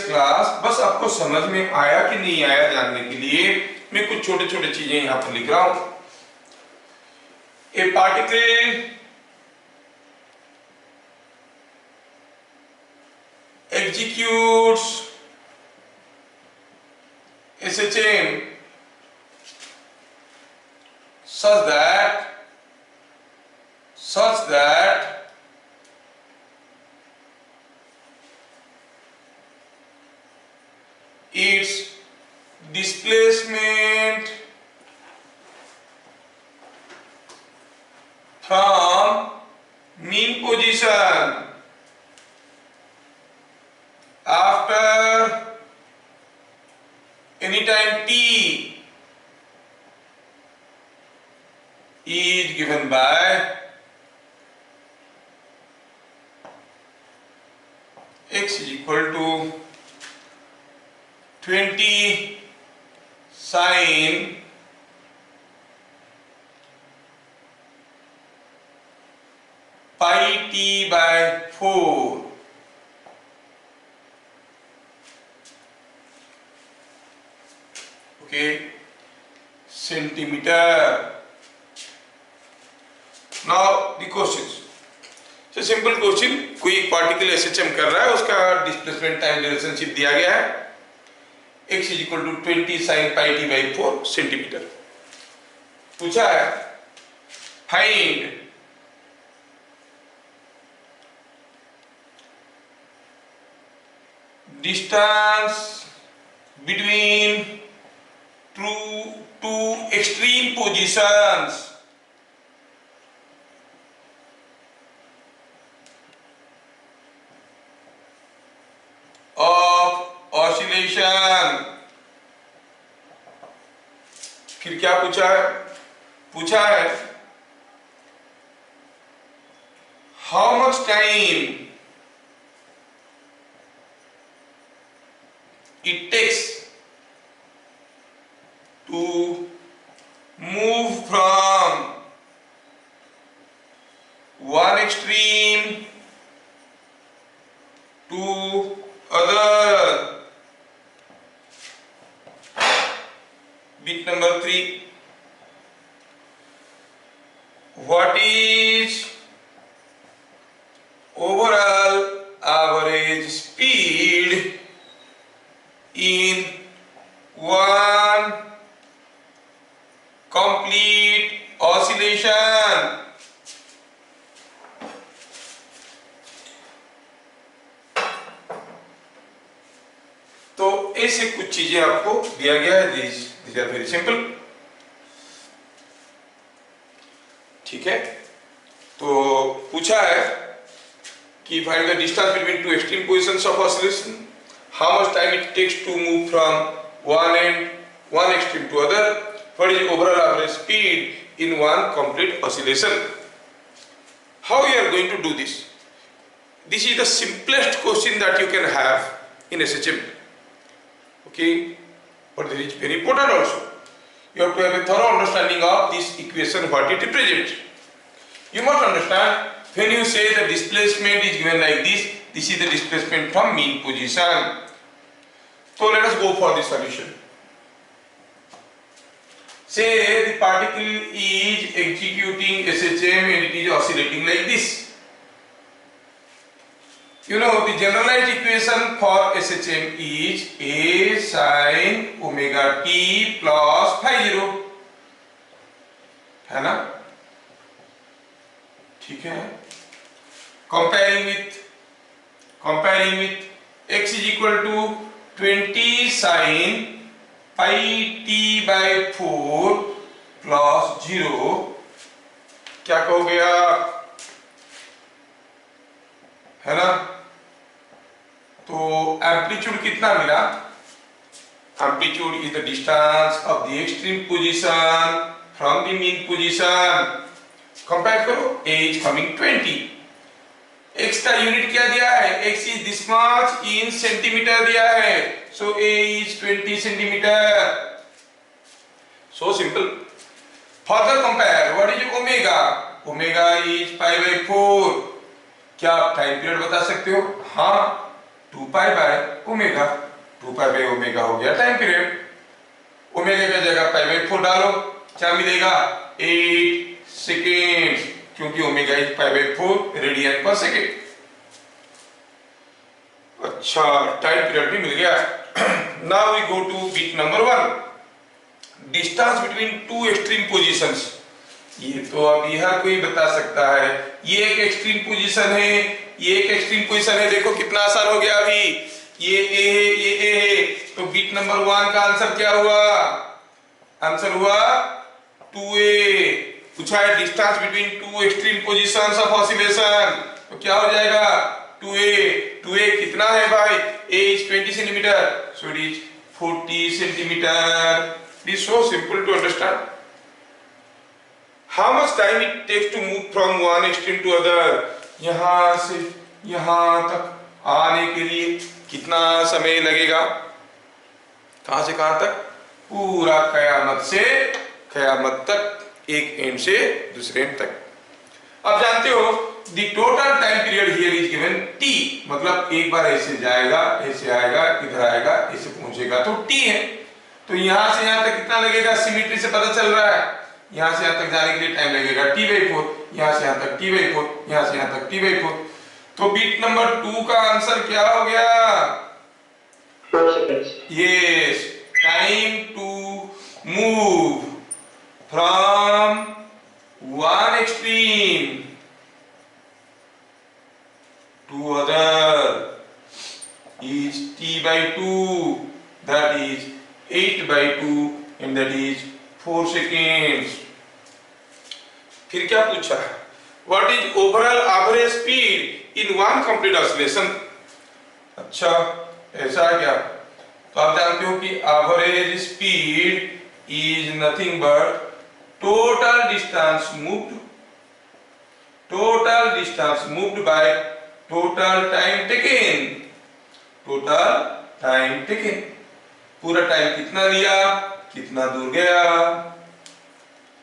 Class. बस आपको समझ में आया कि नहीं आया जानने के लिए मैं कुछ छोटे छोटे चीजें यहां पर लिख रहा हूं। ए particle executes SHM such that its displacement from mean position after any time t is given by x is equal to 20 sin pi t by 4। okay, centimeter। now the questions, so simple question, कोई एक particle SHM कर रहा है, उसका displacement time relationship दिया गया है, x is equal to 20 sin pi t by 4 centimetre. पूछा है find distance between two extreme positions of oscillation। फिर क्या पूछा है? पूछा है how much time it takes to move from one extreme to other। bit number 3, what is overall average speed in one complete oscillation। तो ऐसे कुछ चीजें आपको दिया गया है, these are very simple। ठीक है, तो पूछा है कि find the distance between two extreme positions of oscillation, how much time it takes to move from one extreme to other, what is overall average speed in one complete oscillation। How you are going to do this? This is the simplest question that you can have in SHM, okay, but this is very important also। You have to have a thorough understanding of this equation, what it represents। You must understand, when you say the displacement is given like this, this is the displacement from mean position। So let us go for the solution। Say the particle is executing SHM and it is oscillating like this। You know the generalized equation for SHM is A sin omega t plus phi 0, है ना? ठीक है, comparing with x is equal to 20 sin pi t by 4 plus 0, क्या कहोगे आप, है ना? तो एम्पलीट्यूड कितना मिला? Amplitude is the distance of the extreme position from the mean position. Compare करो, a इज कमिंग 20, x का यूनिट क्या दिया है? x is this much in centimetre दिया है, सो a is 20 centimetre. So simple. Further compare, what is omega? Omega is pi by 4। क्या आप time period बता सकते हो? हाँ, 2 pi by omega, 2 pi by omega हो गया टाइम पीरियड। ओमेगा की जगह पाई बाय 4 डालो, क्या मिलेगा 8 सेकेंड, क्योंकि omega is pi by 4 radian पर सेकेंड। अच्छा, टाइम पीरियड भी मिल गया। Now we go to bit number 1, distance between two extreme positions. ये तो अभी हर कोई बता सकता है, ये एक एक्सट्रीम पोजीशन है, ये एक एक्सट्रीम पोजीशन है। देखो कितना आसान हो गया अभी, ये ए है, ये ए है, तो बिट नंबर 1 का आंसर क्या हुआ? आंसर हुआ 2a। पूछा है distance between two extreme positions of oscillation, तो क्या हो जाएगा 2a। 2a कितना है भाई? a is 20 centimetre, so it is 40 centimetre. It is so simple to understand. How much time it takes to move from one extreme to other? यहां से यहां तक आने के लिए कितना समय लगेगा? कहां से कहां तक? पूरा कयामत से कयामत तक, एक एंड से दूसरे एंड तक। अब जानते हो the total time period here is given t, मतलब एक बार ऐसे जाएगा, ऐसे आएगा, इधर आएगा, ऐसे पहुंचेगा तो t है। तो यहां से यहां तक कितना लगेगा? सिमेट्री से पता चल रहा है, यहां से यहां तक जाने के लिए टाइम लगेगा t/4, यहां से यहां तक t/4, यहां से यहां तक t/4। तो बिट नंबर 2 का आंसर क्या हो गया? 4 seconds. Yes, time to move from one extreme to other is t/2, that is 8/2 and that is 4 seconds। फिर क्या पूछा? What is overall average speed in one complete oscillation? अच्छा, ऐसा है क्या? तो आप जानते हो कि average speed is nothing but total distance moved by total time taken, total time taken। पूरा टाइम कितना लिया, कितना दूर गया,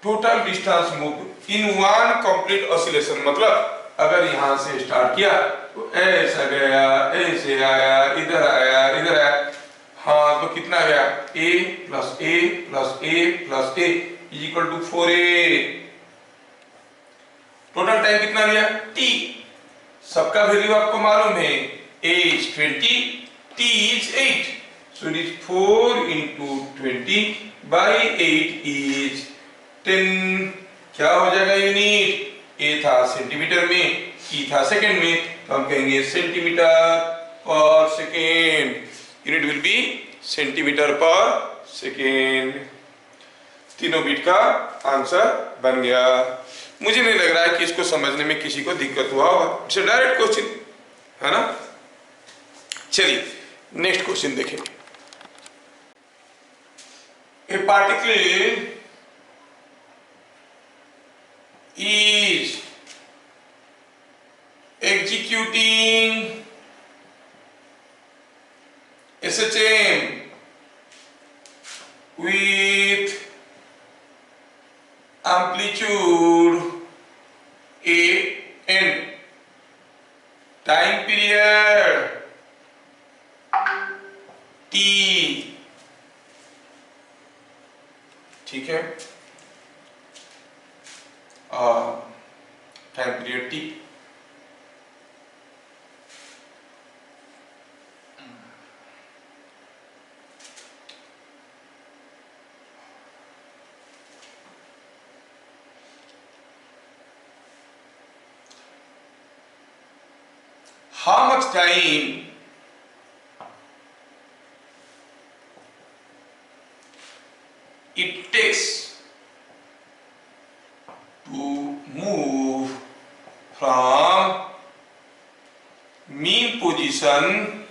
total distance moved in one complete oscillation. मतलब अगर यहां से स्टार्ट किया तो ऐसा गया, ऐसे आया, इधर आया, इधर आया, हाँ तो कितना गया? a plus a plus a plus a is equal to 4a। Total time कितना लिया? t। सबका वैल्यू आपको मालूम है, a is 20, t is 8, so it is 4 into 20 by 8 is 10। क्या हो जाएगा यूनिट? a था सेंटीमीटर में, t था सेकंड में, तो हम कहेंगे सेंटीमीटर पर second. Unit will be centimetre पर सेकेंड। तीनों बिट का आंसर बन गया। मुझे नहीं लग रहा है कि इसको समझने में किसी को दिक्कत हुआ होगा, इट्स डायरेक्ट क्वेश्चन है ना। चलिए नेक्स्ट क्वेश्चन देखें। ए particle is executing SHM with amplitude a and time period t, ठीक है, time period t। How much time it takes to move from mean position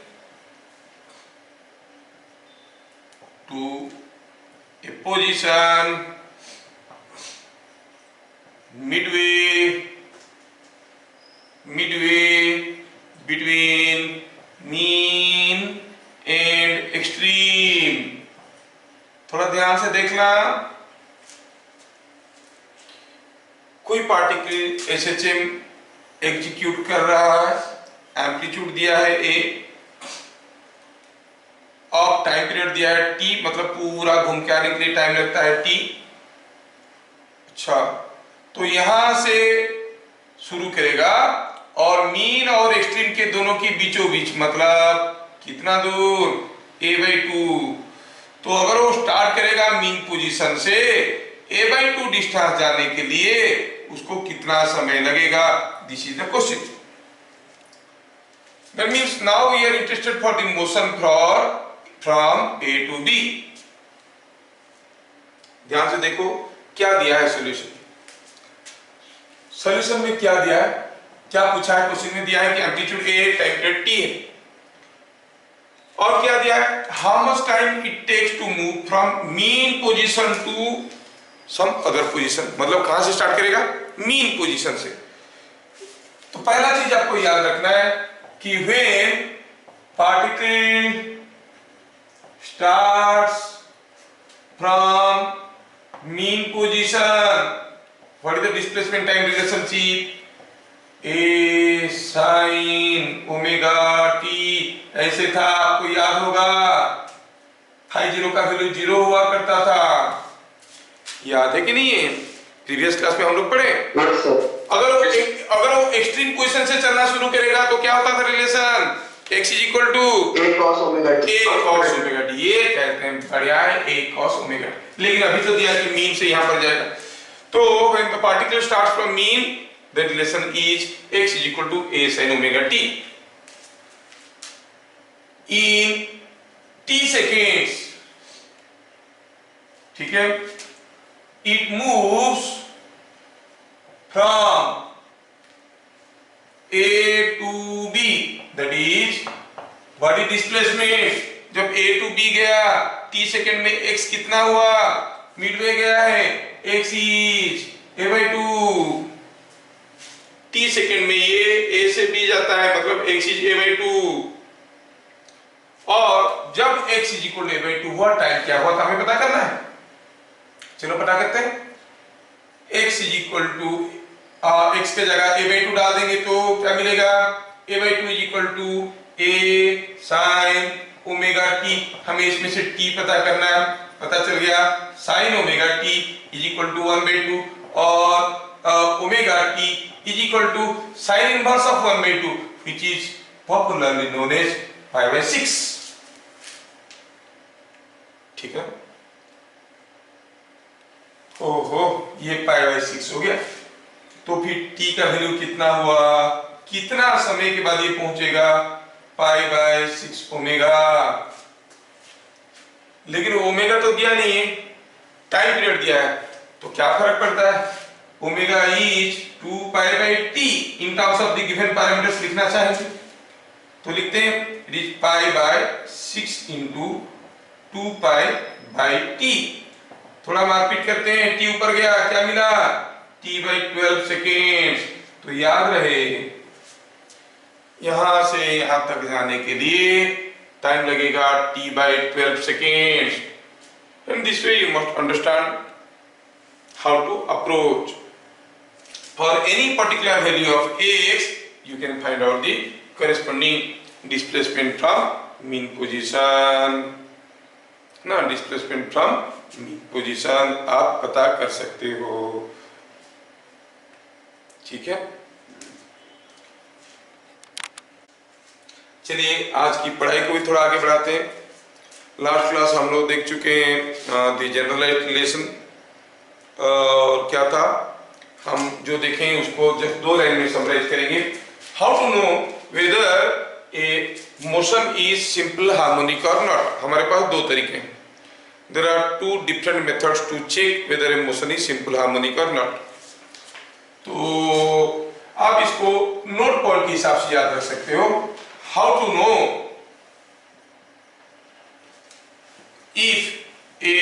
to a position midway between mean and extreme। थोड़ा ध्यान से देखना, कोई particle SHM execute कर रहा है, एम्पलीट्यूड दिया है a, ऑफ टाइम पीरियड दिया है t, मतलब पूरा घूम के आने के लिए टाइम लगता है t। अच्छा, तो यहां से शुरू करेगा और मीन और एक्सट्रीम के दोनों के बीचों बीच, मतलब कितना दूर, a/2। तो अगर वो स्टार्ट करेगा मीन पोजीशन से, a/2 डिस्टेंस जाने के लिए उसको कितना समय लगेगा, this is the question. That means now we are interested for the motion from A to B। ध्यान से देखो क्या दिया है सॉल्यूशन। सॉल्यूशन में क्या दिया है, क्या पूछा है क्वेश्चन में, दिया है कि amplitude A, time period T है, और क्या दिया है, how much time it takes to move from mean position to some other position, मतलब कहां से स्टार्ट करेगा, मीन पोजीशन से। तो पहला चीज आपको याद रखना है कि when particle starts from mean position, what is the displacement time relationship, a sin omega t, ऐसे था, आपको याद होगा, फाई जीरो का वैल्यू 0 हुआ करता था, याद है कि नहीं है, प्रीवियस क्लास में हम लोग पढ़े। Yes, sir. अगर वो एक्सट्रीम पोजीशन से चलना शुरू करेगा तो क्या होता था relation, x is equal to A cos omega t। a cos omega t, ये कहते हैं बढ़िया है a cos omega t। लेकिन अभी तो दिया कि मीन से यहां पर जाएगा, तो when the particle starts from mean the relation is x is equal to a sin omega t in t seconds। ठीक है, it moves from A to B, that is what is displacement, जब A to B गया t second में x कितना हुआ, Midway गया है, x is a/2, t second में ये A से B जाता है, मतलब x is a/2, और जब x is equal to a/2 हुआ, टाइम क्या हुआ था हमें पता करना है, चलो पता करते हैं। x is equal to x के जगह a/2 डाल देंगे तो क्या मिलेगा, a/2 is equal to a sin omega t, हमें इसमें से t पता करना है, पता चल गया sin omega t is equal to 1/2 और omega t is equal to sin inverse of 1/2 which is popularly known as pi/6। ठीक है, ओहो ये pi/6 हो गया, तो फिर t का वैल्यू कितना हुआ, कितना समय के बाद ये पहुंचेगा, pi/6 ओमेगा। लेकिन ओमेगा तो दिया नहीं है, टाइम पीरियड दिया है, तो क्या फर्क पड़ता है, omega is 2π/t in terms of the given parameters लिखना चाहेंगे तो लिखते हैं it is pi/6 into 2π/t। थोड़ा मारपीट करते हैं, t ऊपर गया, क्या मिला, t/12 सेकेंड्स। तो याद रहे यहां से यहां तक जाने के लिए टाइम लगेगा t/12 seconds. In this way you must understand how to approach. For any particular value of x, you can find out the corresponding displacement from mean position। ना displacement from mean position आप पता कर सकते हो, ठीक है। चलिए आज की पढ़ाई को भी थोड़ा आगे बढ़ाते हैं। लास्ट क्लास हम लोग देख चुके हैं दी जनरलाइज्ड रिलेशन, और क्या था हम जो देखें उसको जस्ट 2 लाइन में समराइज करेंगे। How to know whether a motion is simple harmonic और नॉट। हमारे पास 2 तरीके हैं, there are 2 different methods to check whether a motion is simple harmonic और नॉट। तो आप इसको नोट पॉइंट के हिसाब से याद रख सकते हो। How to know if a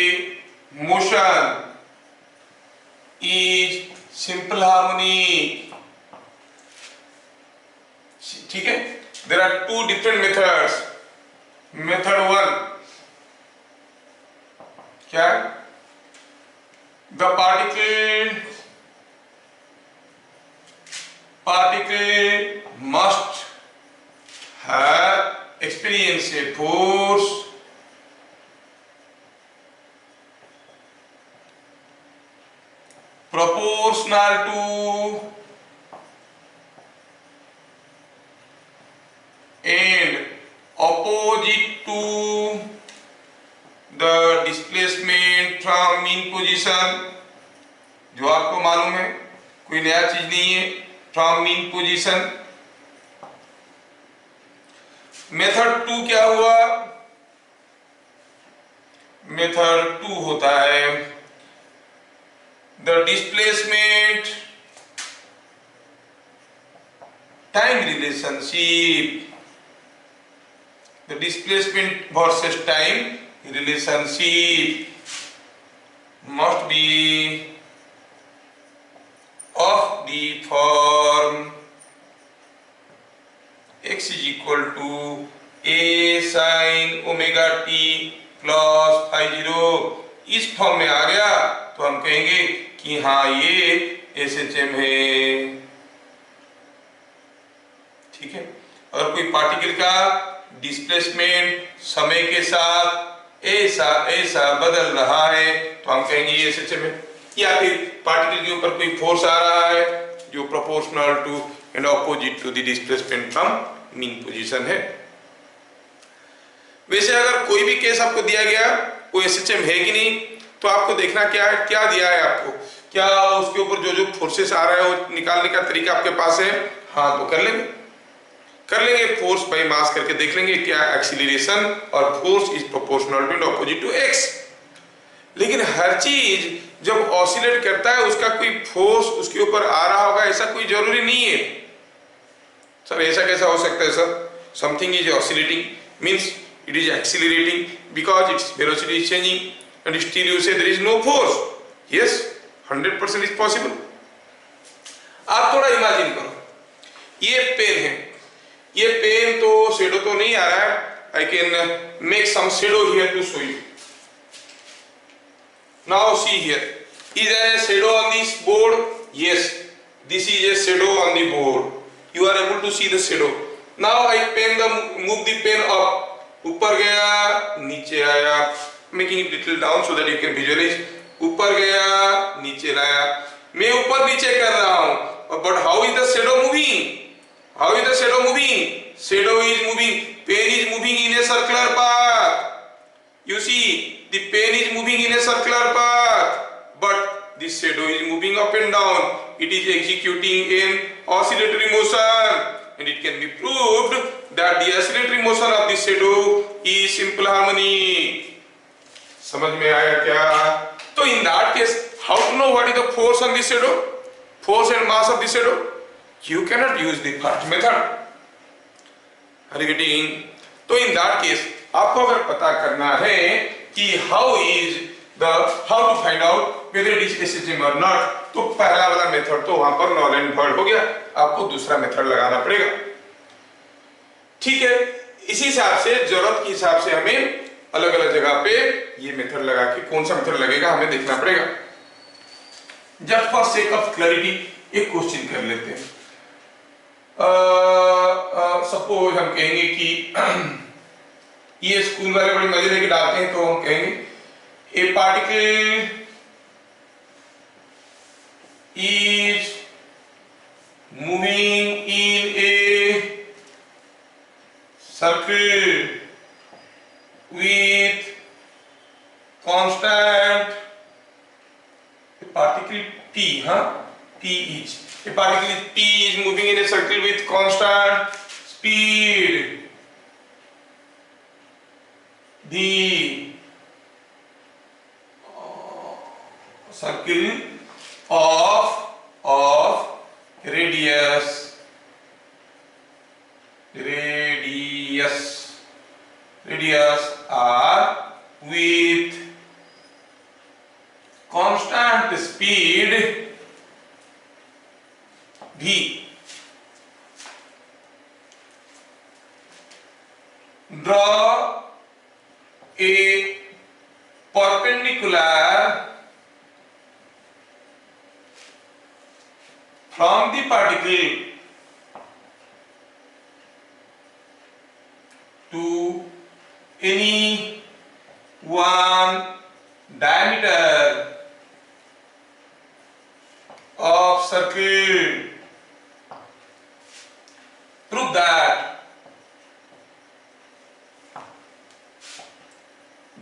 motion is simple harmonic, ठीक है, there are 2 different methods। Method 1 क्या, the particle must have experienced a force proportional to and opposite to the displacement from mean position, जो आपको मालूम है, कोई नया चीज नहीं है, from mean position। मेथड 2 क्या हुआ? मेथड 2 होता है the displacement time relationship, the displacement versus time relationship must be of the form x is equal to a sin omega t plus phi 0। इस फॉर्म में आ गया तो हम कहेंगे कि हाँ ये SHM है। ठीक है, अगर कोई पार्टिकल का डिस्प्लेसमेंट समय के साथ ऐसा ऐसा बदल रहा है तो हम कहेंगे ये SHM है। या फिर पार्टिकल के ऊपर कोई फोर्स आ रहा है जो proportional to and opposite to the displacement from mean position है। वैसे अगर कोई भी केस आपको दिया गया वो SHM है कि नहीं, तो आपको देखना क्या है, क्या दिया है आपको, क्या उसके ऊपर जो जो फोर्सेस आ रहा है वो निकालने का तरीका आपके पास है? हाँ, तो कर लेंगे फोर्स बाय मास करके देख लेंगे क्या एक्सीलरेशन और force is proportional to and opposite to x। लेकिन हर चीज जब ऑसिलेट करता है उसका कोई फोर्स उसके ऊपर आ रहा होगा ऐसा कोई जरूरी नहीं है सर। ऐसा कैसा हो सकता है sir? Something is oscillating means it is accelerating because its velocity is changing and still you say there is no force. Yes, 100% is possible। आप थोड़ा इमेजिन करो, ये पेन है, ये पेन तो शेडो तो नहीं आ रहा है। I can make some shadow here to show you। Now see here, is there a shadow on this board? Yes, this is a shadow on the board। You are able to see the shadow। Now I move the pen up, ऊपर गया नीचे आया, making it little down so that you can visualize. ऊपर गया नीचे लाया, मैं ऊपर नीचे कर रहा हूं, but how is the shadow moving? How is the shadow moving? Shadow is moving, pen is moving in a circular path. You see the pen is moving in a circular path but the shadow is moving up and down. It is executing an oscillatory motion and it can be proved that the oscillatory motion of the shadow is simple harmony। समझ में आया क्या? तो in that case how to know what is the force on the shadow, force and mass of the shadow? You cannot use the first method। Are you getting? तो in that case आपको अगर पता करना है कि how to find out whether it is SHM or not, तो पहला वाला मेथड तो वहां पर null and void हो गया, आपको दूसरा मेथड लगाना पड़ेगा। ठीक है, इसी हिसाब से जरूरत के हिसाब से हमें अलग अलग जगह पे ये मेथड लगा के कौन सा मेथड लगेगा हमें देखना पड़ेगा। Just for sake of clarity एक क्वेश्चन कर लेते हैं। सपोज हम कहेंगे कि ये स्कूल वाले बड़े मजे लेके डालते हैं, तो हम कहेंगे ए particle is moving in a circle with constant particle p, a particle p is moving in a circle with constant speed। The circle of radius are with constant speed v। Draw a perpendicular from the particle to any one diameter circle. Prove that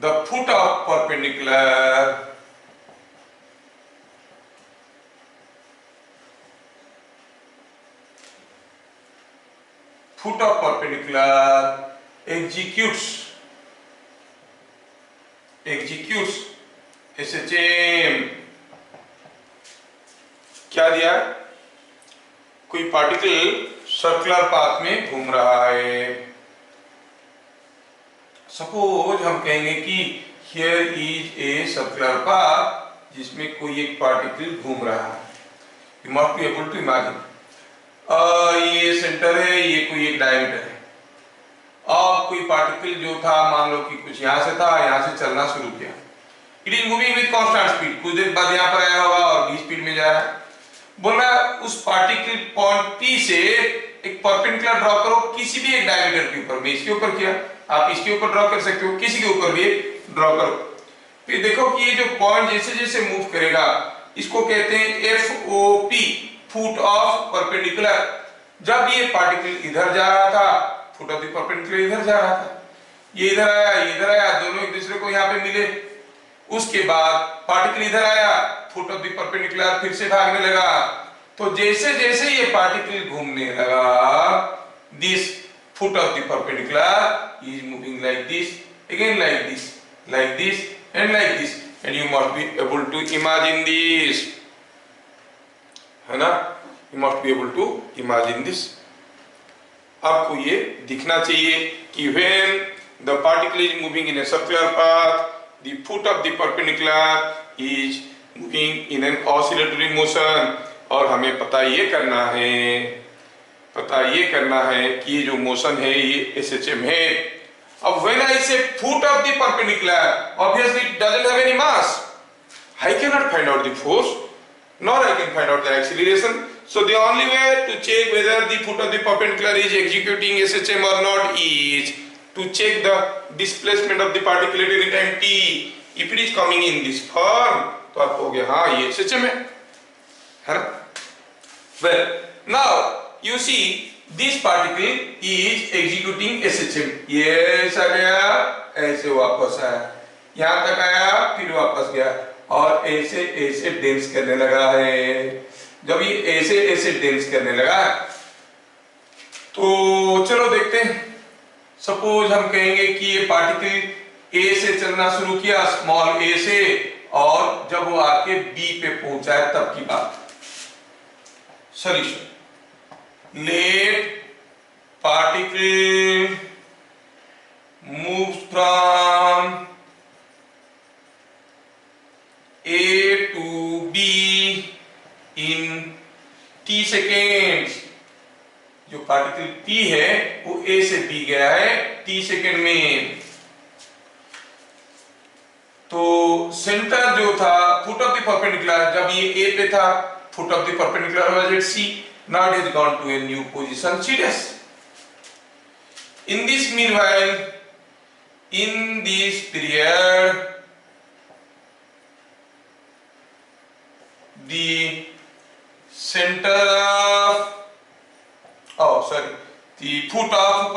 the foot of perpendicular executes SHM. क्या दिया? कोई particle circular path में घूम रहा है. Suppose हम कहेंगे कि here is a circular path जिसमें कोई एक पार्टिकल घूम रहा है. You must be able to imagine. ये सेंटर है, ये कोई एक डायमीटर है. अब कोई पार्टिकल जो था, मान लो कि कुछ यहां से था, यहां से चलना शुरू किया. It is moving with constant speed. कुछ देर बाद यहां पर आया होगा और v स्पीड में जा रहा है. बोल रहा है उस पार्टिकल पॉइंट P से एक परपेंडिकुलर ड्रॉ करो किसी भी एक डायमीटर के ऊपर. मैं इसके ऊपर किया, आप इसके ऊपर ड्रॉ कर सकते हो, किसी के ऊपर भी ड्रॉ करो. फिर देखो कि ये जो पॉइंट जैसे जैसे मूव करेगा इसको कहते हैं FOP, फुट ऑफ परपेंडिकुलर. जब ये पार्टिकल इधर जा रहा था, फुट ऑफ द परपेंडिकुलर इधर जा रहा था, ये इधर आया, ये इधर आया, दोनों एक दूसरे को यहाँ पे मिले. उसके बाद पार्टिकल इधर आया, फुट ऑफ द परपेंडिकुलर फिर से भागने लगा. तो जैसे जैसे ये पार्टिकल घूमने लगा, this foot of the perpendicular is moving like this, again like this, like this and like this. And you must be able to imagine this, है ना? You must be able to imagine this. आपको ये दिखना चाहिए कि when the particle is moving in a circular path, the foot of the perpendicular is moving in an oscillatory motion. और हमें पता ये करना है कि ये जो मोशन है ये SHM है. अब when I say foot of the perpendicular, obviously it doesn't have any mass. I cannot find out the force, nor I can find out the acceleration. So the only way to check whether the foot of the perpendicular is executing SHM or not is to check the displacement of the particle at any time t. If it is coming in this form, तो आप कहोगे हाँ ये SHM है ना? Well, now you see this particle is executing SHM. ये ऐसा गया, ऐसे वापस आया, यहाँ तक आया, फिर वापस गया और ऐसे ऐसे डेंस करने लगा है. जब ये ऐसे ऐसे डेंस करने लगा तो चलो देखते हैं. सपोज हम कहेंगे कि ये पार्टिकल A से चलना शुरू किया, स्मॉल a से, और जब वो आके B पे पहुंचा है तब की बात. Solution: let particle move from A to B in t seconds. जो पार्टिकल P है वो A से B गया है t सेकेंड में. तो सेंटर जो था, फुट ऑफ द परपेंडिकुलर, जब ये A पे था, foot of the perpendicular was at C. Now it has gone to a new position C dash. In this meanwhile, in this period, the center of, the foot of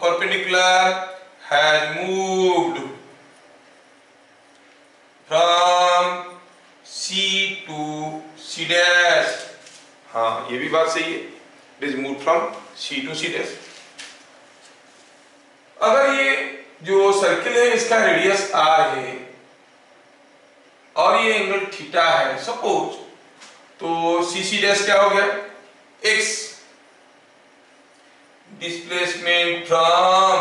perpendicular has moved from C to C dash. हाँ, ये भी बात सही है. It is moved from C to C dash. अगर ये जो circle है इसका रेडियस R है और ये एंगल थीटा है सपोज, तो CC डैश क्या हो गया? X. Displacement from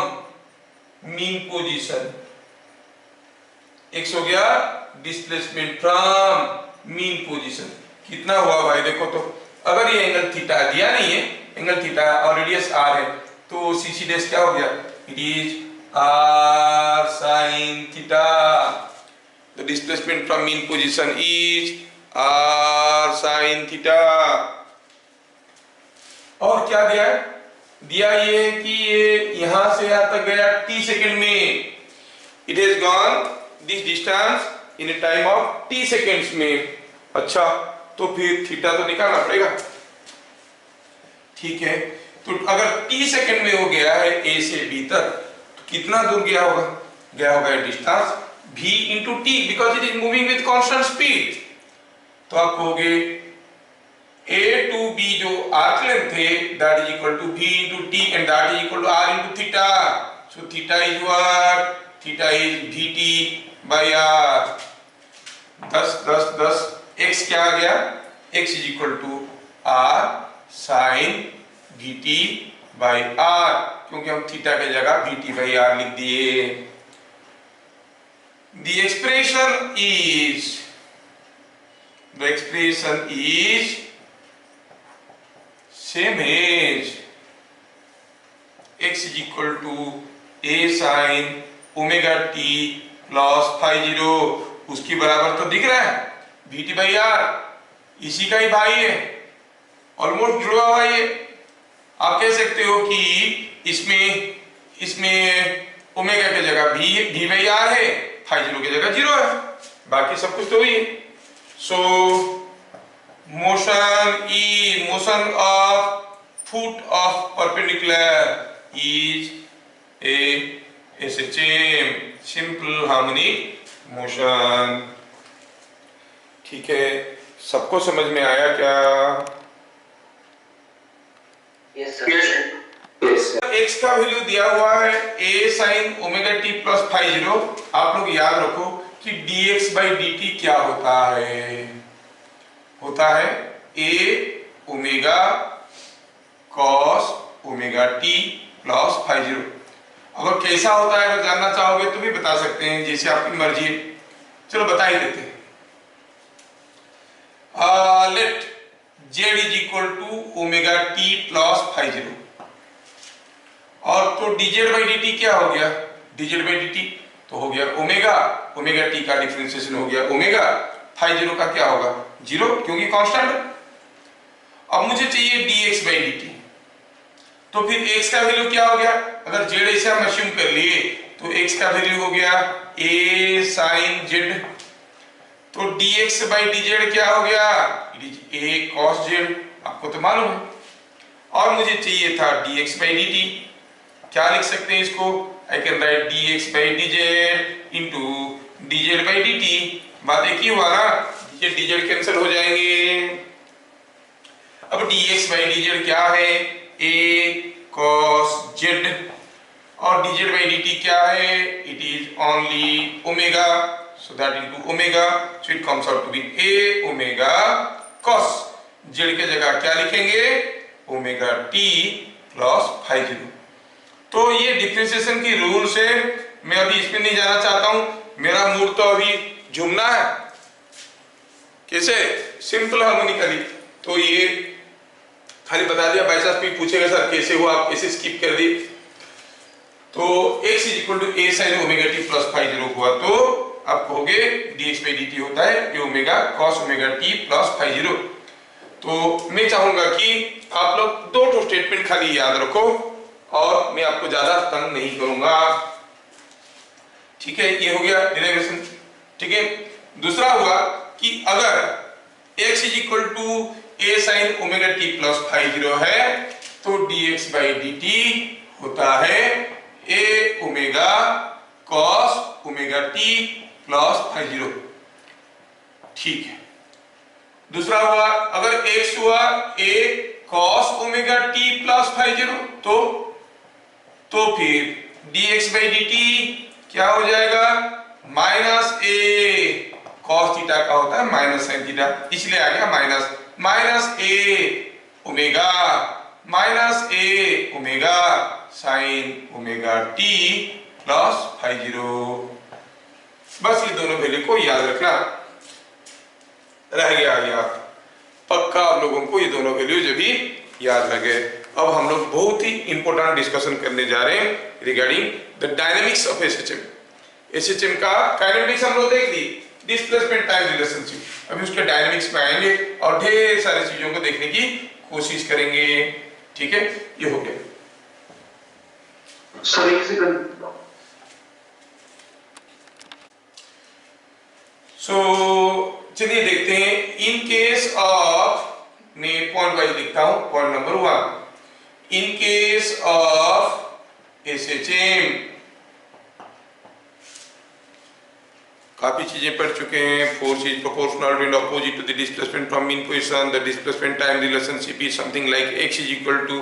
mean position, X हो गया डिस्प्लेसमेंट फ्रॉम मीन पोजीशन. कितना हुआ भाई? देखो तो अगर ये एंगल थीटा दिया नहीं है, एंगल थीटा और रेडियस R है, तो CC डैश क्या हो गया? It is R sin theta. The displacement from mean position is R sin theta. और क्या दिया है? दिया ये कि ये यहां से यहां तक गया t सेकेंड में. It has gone this distance in time of t seconds में। अच्छा, तो फिर थीटा तो निकालना पड़ेगा। ठीक है, तो अगर t सेकेंड में हो गया है a से b तक, तो कितना दूर गया होगा? गया होगा डिस्टेंस v इंटू टी, because it is moving with constant speed. तो आप कहोगे a to b जो आर्क लेंथ है that is equal to v into t and that is equal to r into theta. So theta is what? Theta is vt by r. 10 x क्या आ गया? x is equal to r sin vt by r, क्योंकि हम theta की जगह vt by r लिख दिए। The expression is same as x is equal to a sin omega t plus phi 0, उसकी बराबर तो दिख रहा है vt by r, इसी का ही भाई है, ऑलमोस्ट जुड़ा हुआ है। आप कह सकते हो कि इसमें ओमेगा की जगह v by r है, phi 0 की जगह 0 है, बाकी सब कुछ तो वही है। सो motion of foot of perpendicular is a SHM, simple harmonic motion। ठीक है, सबको समझ में आया क्या? Yes, sir. x का वैल्यू दिया हुआ है a sin omega t plus phi 0। आप लोग याद रखो कि dx by dt क्या होता है? होता है a omega cos omega t plus phi 0। अगर कैसा होता है, अगर जानना चाहोगे तो भी बता सकते हैं, जैसे आपकी मर्जी है। चलो बता ही देते हैं। Let z is equal to omega t plus phi 0, और तो dz by dt क्या हो गया? dz by dt तो हो गया ओमेगा t का डिफरेंशिएशन हो गया ओमेगा, phi 0 का क्या होगा? 0, क्योंकि कांस्टेंट। अब मुझे चाहिए dx by dt, तो फिर x का वैल्यू क्या हो गया? अगर z ऐसे हम अज्यूम कर लिए तो x का वैल्यू हो गया a sin z, तो dx by dz क्या हो गया? It is a cos z, आपको तो मालूम है। और मुझे चाहिए था dx by dt, क्या लिख सकते हैं इसको? I can write dx by dz into dz by dt। बात एक ही हुआ ना, ये dz कैंसिल हो जाएंगे। अब dx by dz क्या है? a cos z, और dz by dt क्या है? It is only omega, so that into omega, so it comes out to be a omega cos z के जगह क्या लिखेंगे? Omega t plus phi 0। तो ये डिफरेंशिएशन की रूल से मैं अभी इसमें नहीं जाना चाहता हूं, मेरा मूड तो अभी झूमना है। कैसे? Simple harmonically. तो ये खाली बता दिया, बाई चांस भी पूछेगा सर कैसे हुआ, आप कैसे स्किप कर दी। तो x is equal to a sin omega t plus phi 0 हुआ, तो आप कहोगे dx by dt होता है a omega cos omega t plus phi 0। तो मैं चाहूंगा कि आप लोग दो स्टेटमेंट खाली याद रखो, और मैं आपको ज्यादा तंग नहीं करूंगा। ठीक है, ये हो गया डेरिवेशन। ठीक है, दूसरा हुआ कि अगर x is equal to a sin omega t plus phi 0 है, तो dx by dt होता है a omega cos omega t plus phi 0। ठीक है, दूसरा हुआ अगर x हुआ a cos omega t plus phi 0, तो फिर dx by dt क्या हो जाएगा? माइनस a cos थीटा का होता है माइनस sin थीटा, इसलिए आ गया minus a omega sin omega t plus phi 0। बस ये दोनों वैल्यू को याद रखना, रह गया याद। पक्का आप लोगों को ये दोनों वैल्यूज अभी याद लगे। अब हम लोग बहुत ही इंपॉर्टेंट डिस्कशन करने जा रहे हैं regarding the dynamics of SHM का काइनेटिक्स हम लोग देख ली, डिस्प्लेसमेंट टाइम रिलेशनशिप। अभी उसके डायनेमिक्स में आएंगे और ढेर सारी चीजों को देखने की कोशिश करेंगे। ठीक है, ये हो गया। सो चलिए देखते हैं, इन केस ऑफ, मैं पॉइंट वाइज लिखता हूं, point number 1, in case of SHM काफी चीजें पढ़ चुके हैं। Force is proportional and opposite to the displacement from mean position. The displacement time relationship is something like x is equal to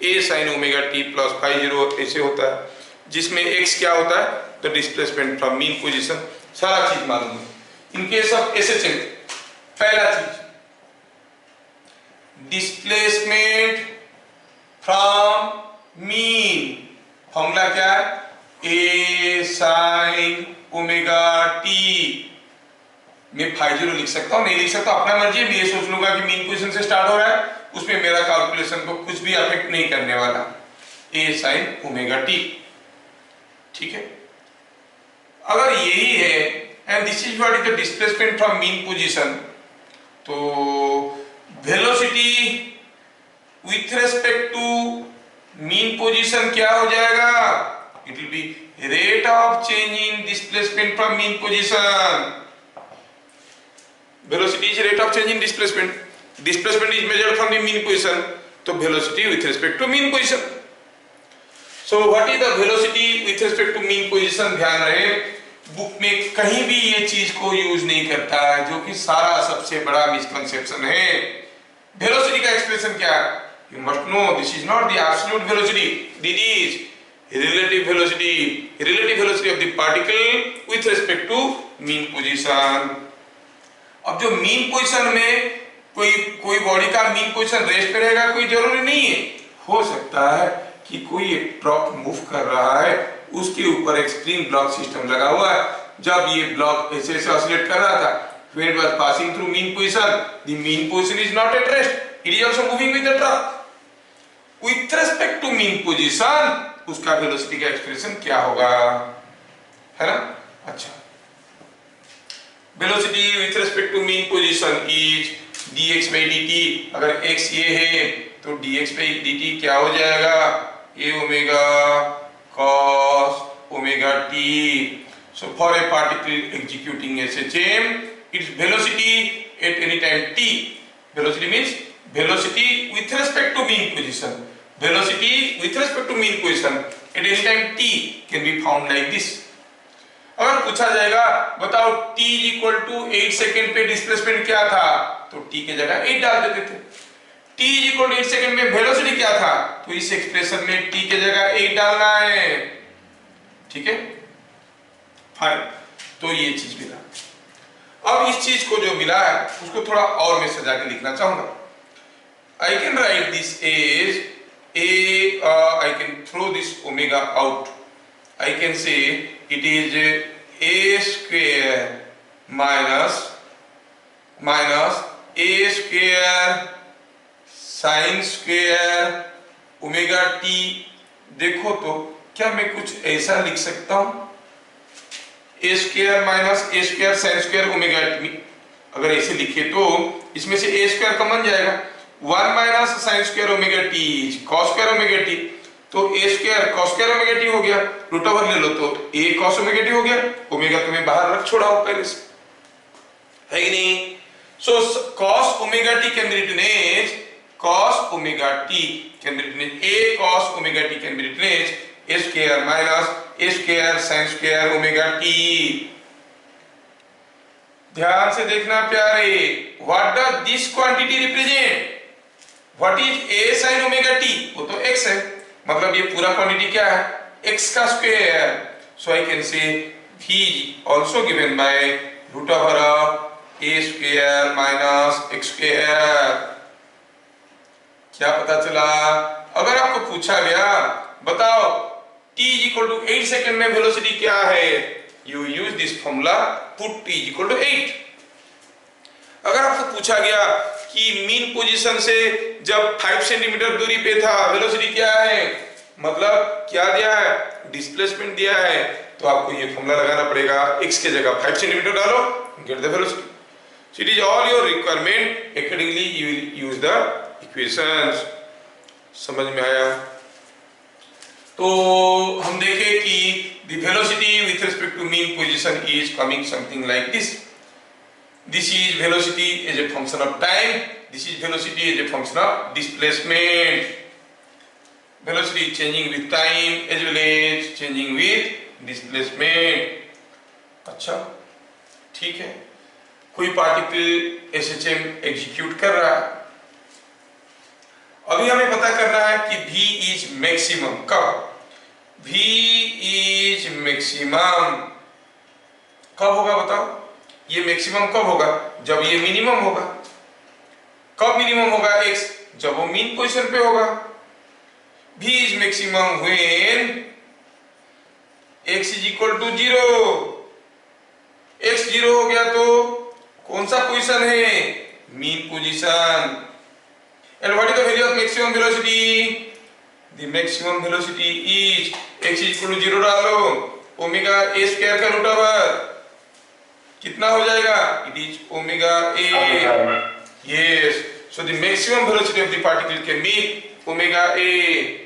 a sin omega t plus phi 0, ऐसे होता है, जिसमें x क्या होता है, the displacement from mean position, सारा चीज मालूम है। इन केस ऑफ एसएचएम पहला चीज, डिस्प्लेसमेंट फ्रॉम मीन, फॉर्मूला क्या है, a sin ओमेगा t में phi 0 लिख सकता हूं, नहीं लिख सकता अपना मर्जी है। ये सोच लूंगा कि मीन पोजीशन से स्टार्ट हो रहा है, उसमें मेरा कैलकुलेशन को कुछ भी अफेक्ट नहीं करने वाला, a sin ओमेगा t, ठीक है। अगर यही है and this is what is the displacement from mean position, तो velocity with respect to mean position क्या हो जाएगा, it will be rate of change in displacement from mean position. Velocity is rate of change in displacement. Displacement is measured from the mean position. So velocity with respect to mean position. So what is the velocity with respect to mean position? ध्यान रहे, book में कहीं भी ये चीज को use नहीं करता है, जो कि सारा सबसे बड़ा मिसकंसेप्शन है। वेलोसिटी का एक्सप्रेशन क्या है? You must know this is not the absolute velocity. This is relative velocity of the particle with respect to mean position. अब जो मीन पोजीशन में कोई बॉडी का मीन पोजीशन रेस्ट पे रहेगा, कोई जरूरी नहीं है। हो सकता है कि कोई एक ड्रॉप मूव कर रहा है, उसके ऊपर एक स्प्रिंग ब्लॉक सिस्टम लगा हुआ है। जब ये ब्लॉक ऐसे ऑसिलेट कर रहा था, when it was passing through mean position, the mean position is not at rest, it is also moving with the drop. With respect to mean position, उसका वेलोसिटी का एक्सप्रेशन क्या होगा, है ना। अच्छा, velocity with respect to mean position is dx by dt। अगर x ये है तो dx by dt क्या हो जाएगा, a omega cos omega t। So for a particle executing SHM, its velocity at any time t, velocity means velocity with respect to mean position, velocity with respect to mean position at any time t can be found like this। अगर पूछा जाएगा बताओ t equal to 8 second पे displacement क्या था, तो t के जगह 8 डाल देते थे। t इक्वल टू 8 सेकेंड में वेलोसिटी क्या था, तो इस एक्सप्रेशन में t के जगह 8 डालना है, ठीक है, फाइन। तो ये चीज मिला। अब इस चीज को जो मिला है उसको थोड़ा और मैं सजा के लिखना चाहूंगा। I can write this as I can throw this omega out. I can say it is a square minus a square sin square omega t। देखो तो क्या मैं कुछ ऐसा लिख सकता हूं, a square minus a square sin square omega t। अगर ऐसे लिखे तो इसमें से a square कॉमन जाएगा, 1 minus sign square omega T cos square omega T, तो a square cos square omega T हो गया, रूट ओवर ले लो तो a कॉस ओमेगा टी हो गया। ओमेगा तुम्हें बाहर रख छोड़ा हो पहले से, है कि नहीं। So cos omega t can be written as cos omega t can be written as a cos omega t can be written as a square minus a square sine square omega t. ध्यान से देखना प्यारे, what does this quantity represent, what is a sin omega t, वो तो x है, मतलब ये पूरा क्वांटिटी क्या है, x का square. So I can say v also given by root over of a square minus x square. क्या पता चला, अगर आपको पूछा गया बताओ t इक्वल टू 8 सेकंड में वेलोसिटी क्या है, you use this formula, put t equal to 8। अगर आपको पूछा गया कि मीन पोजीशन से जब 5 सेंटीमीटर दूरी पे था वेलोसिटी क्या है, मतलब क्या दिया है, डिस्प्लेसमेंट दिया है, तो आपको ये फॉर्मूला लगाना पड़ेगा, x के जगह 5 सेंटीमीटर डालो, get the velocity. So it is all your requirement, accordingly you will use the equations. समझ में आया। तो हम देखें कि the velocity with respect to mean position is coming something like this. This is velocity as a function of time. This is velocity as a function of displacement. Velocity is changing with time as well as changing with displacement. अच्छा, ठीक है. कोई particle SHM execute कर रहा है. अभी हमें पता करना है कि V is maximum. कब? V is maximum कब होगा बताओ? ये मैक्सिमम कब होगा? जब ये मिनिमम होगा. कब मिनिमम होगा x? जब वो मीन पोजीशन पे होगा. V is maximum when x is equal to 0. x 0 हो गया तो कौन सा पोजीशन है? Mean position. And what is the value of maximum velocity? The maximum velocity is x is equal to 0 डालो, ओमेगा a स्क्वायर का root over कितना हो जाएगा? It is omega a. Yes. So the maximum velocity of the particle can be omega a.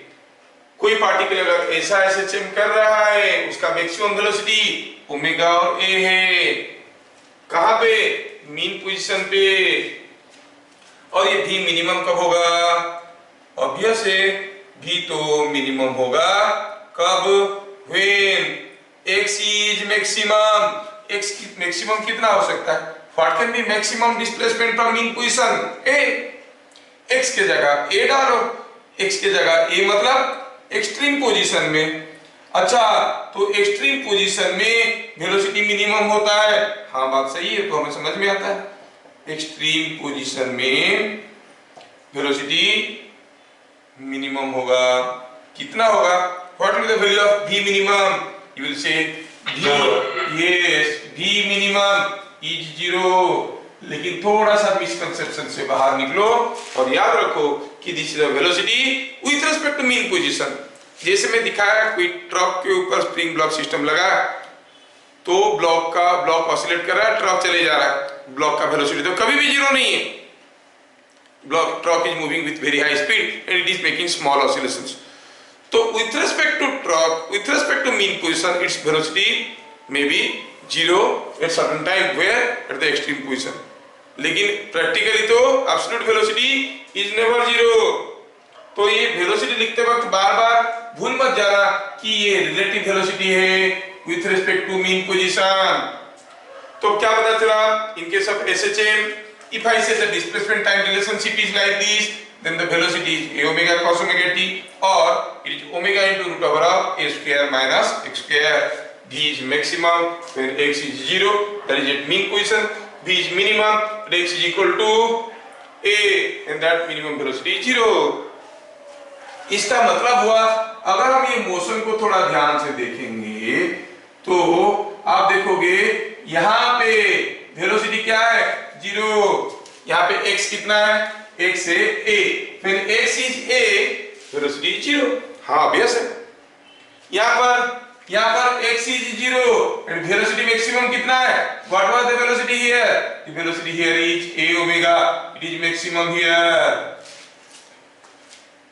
कोई particle अगर ऐसा SHM कर रहा है, उसका मैक्सिमम वेलोसिटी ओमेगा और a है. कहाँ पे? मीन पोजीशन पे. और ये भी मिनिमम कब होगा? ऑब्वियस है, भी तो मिनिमम होगा कब? when x is maximum. x की मैक्सिमम कितना हो सकता है? What can be maximum displacement from mean position? a. x के जगह a डालो. x के जगह a मतलब एक्सट्रीम पोजीशन में. अच्छा, तो एक्सट्रीम पोजीशन में वेलोसिटी मिनिमम होता है. हाँ, बात सही है, तो हमें समझ में आता है. एक्सट्रीम पोजीशन में वेलोसिटी मिनिमम होगा. कितना होगा? What will the value of v minimum? You will say v minimum is 0. लेकिन थोड़ा सा मिसकंसेप्शन से बाहर निकलो और याद रखो कि this is the velocity with respect to mean position. जैसे मैं दिखाया, कोई ट्रक के ऊपर स्प्रिंग ब्लॉक सिस्टम लगा, तो ब्लॉक ऑसिलेट कर रहा है, ट्रक चले जा रहा है. ब्लॉक का वेलोसिटी तो कभी भी 0 नहीं है. Truck is moving with very high speed and it is making small oscillations. तो with respect to truck, with respect to mean position, its velocity may be 0 at certain time where at the extreme position. लेकिन practically तो absolute velocity is never 0. तो ये velocity लिखते वक्त बार बार भूल मत जाना कि ये रिलेटिव वेलोसिटी है with respect to mean position. तो क्या पता चला? In case of SHM, if I say the displacement time relationship is like this, then the velocity is a omega cos omega t, or it is omega into root over of a square minus x square. V is maximum when x is 0, that is at mean position. V is minimum when x is equal to a, and that minimum velocity is 0. इसका मतलब हुआ, अगर हम ये motion को थोड़ा ध्यान से देखेंगे तो आप देखोगे यहाँ पे वेलोसिटी क्या है? 0. यहाँ पे x कितना है? x है a. When x is a, velocity 0. हाँ, ऑब्वियस है. यहाँ पर x is 0 and velocity maximum कितना है? What was the velocity here? The velocity here is a omega. It is maximum here.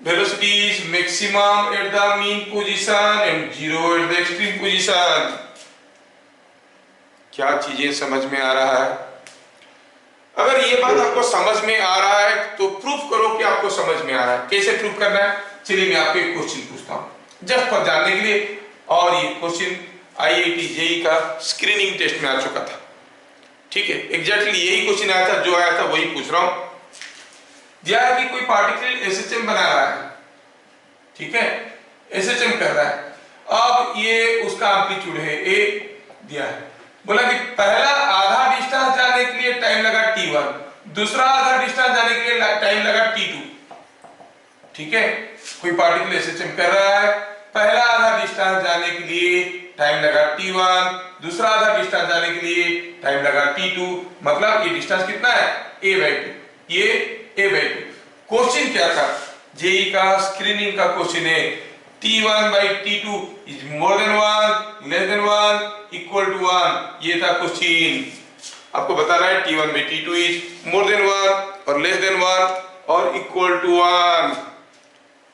Velocity is maximum at the mean position and 0 at the extreme position. क्या चीजें समझ में आ रहा है? अगर ये बात आपको समझ में आ रहा है तो प्रूफ करो कि आपको समझ में आ रहा है. कैसे प्रूफ करना है? चलिए मैं आपको एक क्वेश्चन पूछता हूं जस्ट फॉर जानने के लिए. और ये क्वेश्चन IIT JEE का स्क्रीनिंग टेस्ट में आ चुका था. ठीक है, एग्जैक्टली यही क्वेश्चन आया था, जो आया था वही पूछ रहा हूं. दिया है कि कोई पार्टिकल SHM बना रहा है. ठीक है, SHM कर रहा है. अब ये उसका एम्पलीट्यूड है a दिया है. बोला कि पहला आधा डिस्टेंस जाने के लिए टाइम लगा t1, दूसरा आधा डिस्टेंस जाने के लिए टाइम लगा t2. ठीक है, कोई पार्टिकल SHM कर रहा है, पहला आधा डिस्टेंस जाने के लिए टाइम लगा t1, दूसरा आधा डिस्टेंस जाने के लिए टाइम लगा t2. मतलब ये डिस्टेंस कितना है? a/2. ये a/2. क्वेश्चन क्या था? जेई का स्क्रीनिंग का क्वेश्चन है. t1/t2 is more than 1, less than 1, equal to 1. ये था क्वेश्चन. आपको बताना है t1/t2 is more than 1 और less than 1 और equal to 1.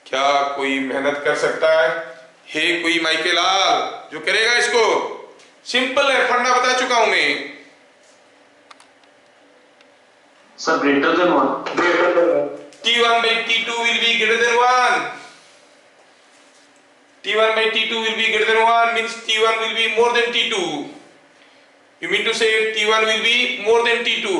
क्या कोई मेहनत कर सकता है? कोई माइकल लाल जो करेगा इसको? सिंपल है, फंडा बता चुका हूं मैं. Sir, greater than 1. Greater than 1. T1 by T2 will be greater than 1. T1 by T2 will be greater than 1 means T1 will be more than T2. You mean to say T1 will be more than T2?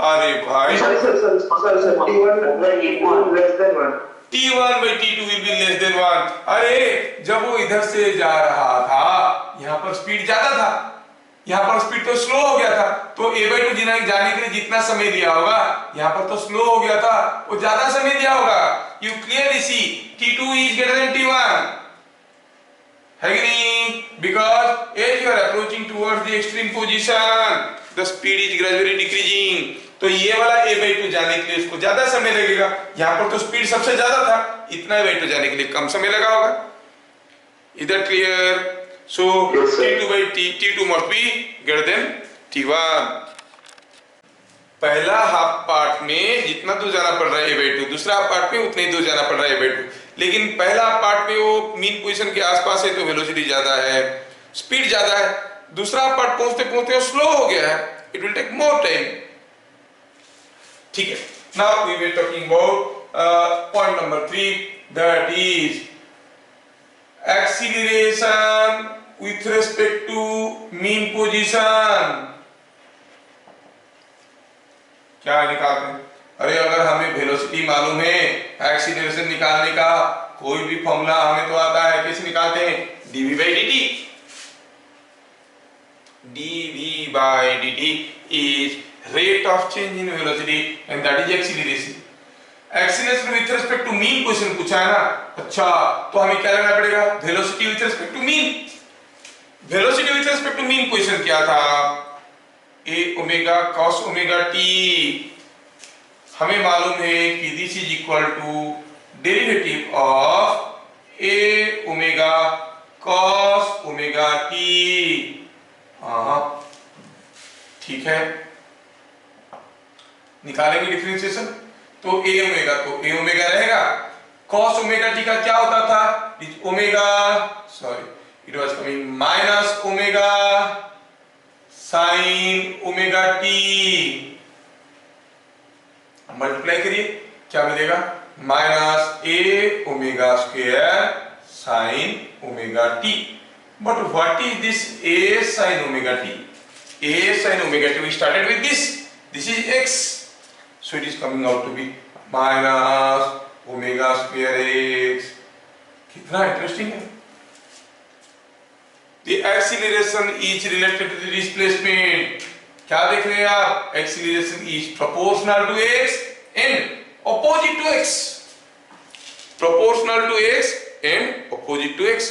अरे भाई Sir, T1 by T2 less than 1. T1 by T2 will be less than 1. अरे जब वो इधर से जा रहा था यहाँ पर स्पीड ज्यादा था, यहाँ पर स्पीड तो स्लो हो गया था, तो a by 2 जाने के लिए जितना समय लिया होगा यहाँ पर तो स्लो हो गया था, वो ज्यादा समय लिया होगा. You clearly see T2 is greater than T1. है कि नहीं? Because as you are approaching towards the extreme position, the speed is gradually decreasing. तो ये वाला a by 2 जाने के लिए उसको ज्यादा समय लगेगा. यहाँ पर तो स्पीड सबसे ज्यादा था, इतना a by 2 जाने के लिए कम समय लगा होगा. इधर clear? So T2 by T2 must be greater than T1. पहला हाफ पार्ट में जितना दूर जाना पड़ रहा है a by 2, दूसरा हाफ पार्ट में उतना ही दूर जाना पड़ रहा है a by 2. लेकिन पहला पार्ट में वो मीन पोजीशन के आसपास है तो वेलोसिटी ज्यादा है, स्पीड ज्यादा है. दूसरा पार्ट पहुंचते पहुंचते स्लो हो गया है, it will take more time. ठीक है. Now we were talking about point number 3, that is acceleration with respect to mean position. क्या निकालते हैं? अरे अगर हमें वेलोसिटी मालूम है, एक्सीलरेशन निकालने का कोई भी फॉर्मूला हमें तो आता है. कैसे निकालते हैं? dv by dt. dv by dt is rate of change in velocity and that is acceleration. Acceleration with respect to mean question पूछा है ना. अच्छा, तो हमें क्या लेना पड़ेगा? Velocity with respect to mean. Velocity with respect to mean question क्या था? a omega cos omega t. हमें मालूम है कि this is equal to derivative of a omega cos omega t. हाँ ठीक है, निकालेंगे डिफरेंशिएशन. तो a ओमेगा तो a ओमेगा रहेगा. cos ओमेगा t का क्या होता था? Omega it was coming minus omega sine omega t. Multiply करिए, क्या मिलेगा? Minus a omega square sine omega t. But what is this a sine omega t? a sine omega t we started with this is x, so it is coming out to be minus omega square x. कितना interesting है. The acceleration is related to the displacement. क्या देख रहे हैं आप? Acceleration is proportional to x and opposite to x. Proportional to x and opposite to x.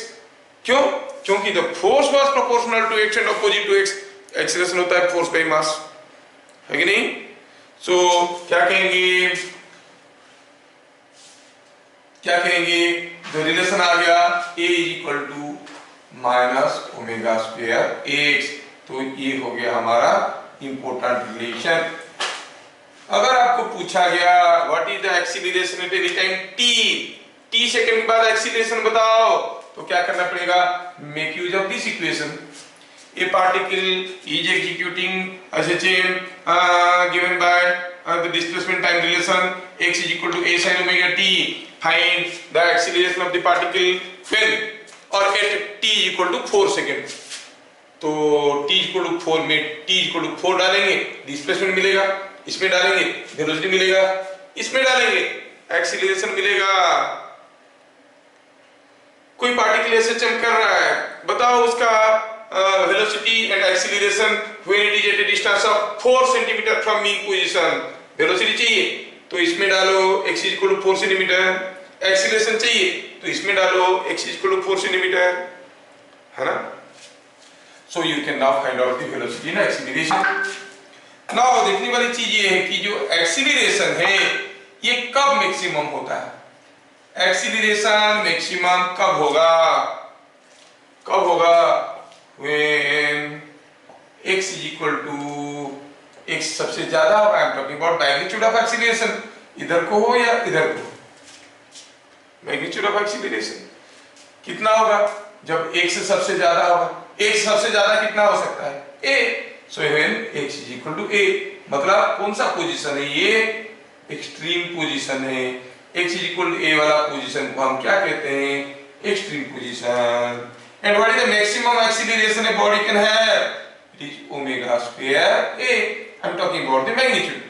क्यों? क्योंकि the force was proportional to x and opposite to x. Acceleration होता है force by mass, है कि नहीं? So क्या कहेंगे? क्या कहेंगे? The relation आ गया a is equal to minus omega square x. तो ये हो गया हमारा इंपॉर्टेंट रिलेशन. अगर आपको पूछा गया what is the acceleration at any time t second के बाद एक्सीलरेशन बताओ, तो क्या करना पड़ेगा? Make use of this equation. A particle is executing as a chain given by the displacement time relation x is equal to a sin omega t. Find the acceleration of the particle when और at t equal to 4 second. तो t equal to 4 में t equal to 4 डालेंगे, displacement मिलेगा. इसमें डालेंगे velocity मिलेगा, इसमें डालेंगे एक्सीलरेशन मिलेगा. कोई पार्टिकल ऐसे चल कर रहा है, बताओ उसका velocity and acceleration when it is at a distance of 4 centimetre from mean position. Velocity चाहिए तो इसमें डालो x equal to 4 centimetre. Acceleration चाहिए तो इसमें डालो x इक्वल टू 4 सेंटीमीटर, है ना. So you can now find out the velocity and acceleration. Now देखने वाली चीज ये है कि जो एक्सीलरेशन है ये कब मैक्सिमम होता है? एक्सीलरेशन मैक्सिमम कब होगा? कब होगा? When x is equal to x सबसे ज्यादा होगा. I am talking about magnitude of acceleration. इधर को हो या इधर को, मैग्नीट्यूड ऑफ एक्सीलरेशन कितना होगा? जब x सबसे ज्यादा होगा. x सबसे ज्यादा कितना हो सकता है? a. So when x is equal to a मतलब कौन सा पोजीशन है ये, एक्सट्रीम पोजीशन है। x is equal to a वाला पोजीशन को हम क्या कहते हैं, extreme position. And what is the maximum acceleration a body can have, it is omega square a। I am talking about the magnitude.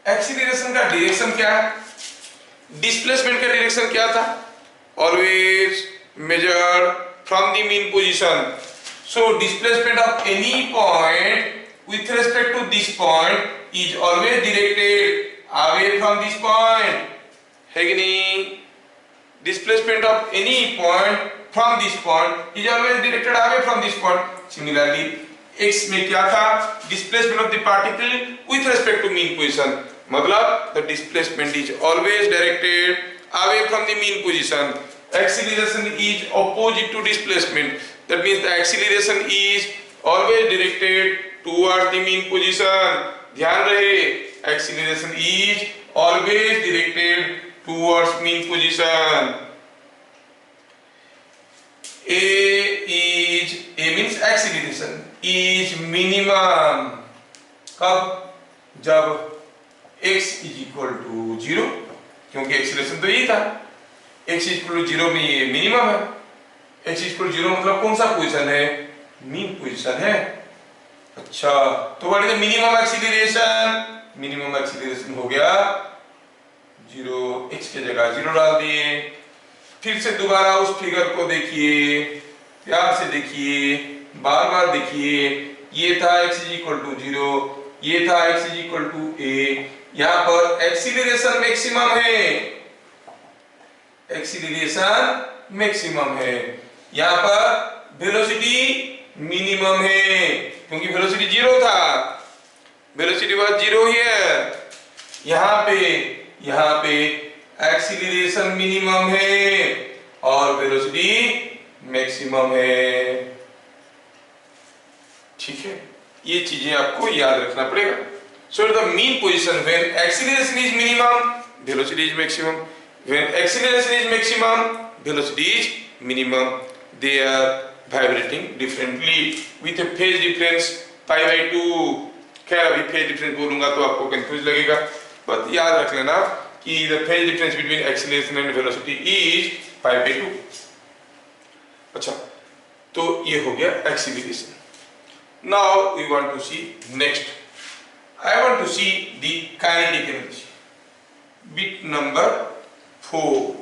Acceleration का direction क्या है, displacement का डायरेक्शन क्या था, always measure from the mean position. So displacement of any point with respect to this point is always directed away from this point, है कि नहीं? Displacement of any point from this point is always directed away from this point. Similarly, x में क्या था, displacement of the particle with respect to mean position, मतलब the displacement is always directed away from the mean position. Acceleration is opposite to displacement, that means the acceleration is always directed towards the mean position. ध्यान रहे, acceleration is always directed towards mean position. A means acceleration is minimum कब, जब x is equal to 0, क्योंकि acceleration तो यही था, x is equal to 0 में ये मिनिमम है। x is equal to 0 मतलब कौन सा पोजीशन है, मीन पोजीशन है। अच्छा, तो what is the minimum acceleration, minimum acceleration हो गया 0, x की जगह 0 डाल दिए। फिर से दोबारा उस फिगर को देखिए, प्यार से देखिए, बार बार देखिए। ये था x इज इक्वल टू 0, ये था x is equal to a। यहाँ पर एक्सीलरेशन मैक्सिमम है, एक्सीलरेशन मैक्सिमम है, यहाँ पर वेलोसिटी मिनिमम है, क्योंकि वेलोसिटी 0 था, वेलोसिटी वाज 0 हियर। यहाँ पे एक्सीलरेशन मिनिमम है और वेलोसिटी मैक्सिमम है। ठीक है, ये चीजें आपको याद रखना पड़ेगा। So the mean position when acceleration is minimum, velocity is maximum, when acceleration is maximum, velocity is minimum, they are vibrating differently with a phase difference pi by 2। खैर अभी phase difference बोलूंगा तो आपको कंफ्यूज लगेगा, बस याद रख लेना कि the phase difference between acceleration and velocity is pi by 2। अच्छा, तो ये हो गया acceleration। Now we want to see next, I want to see the kinetic energy, bit number 4।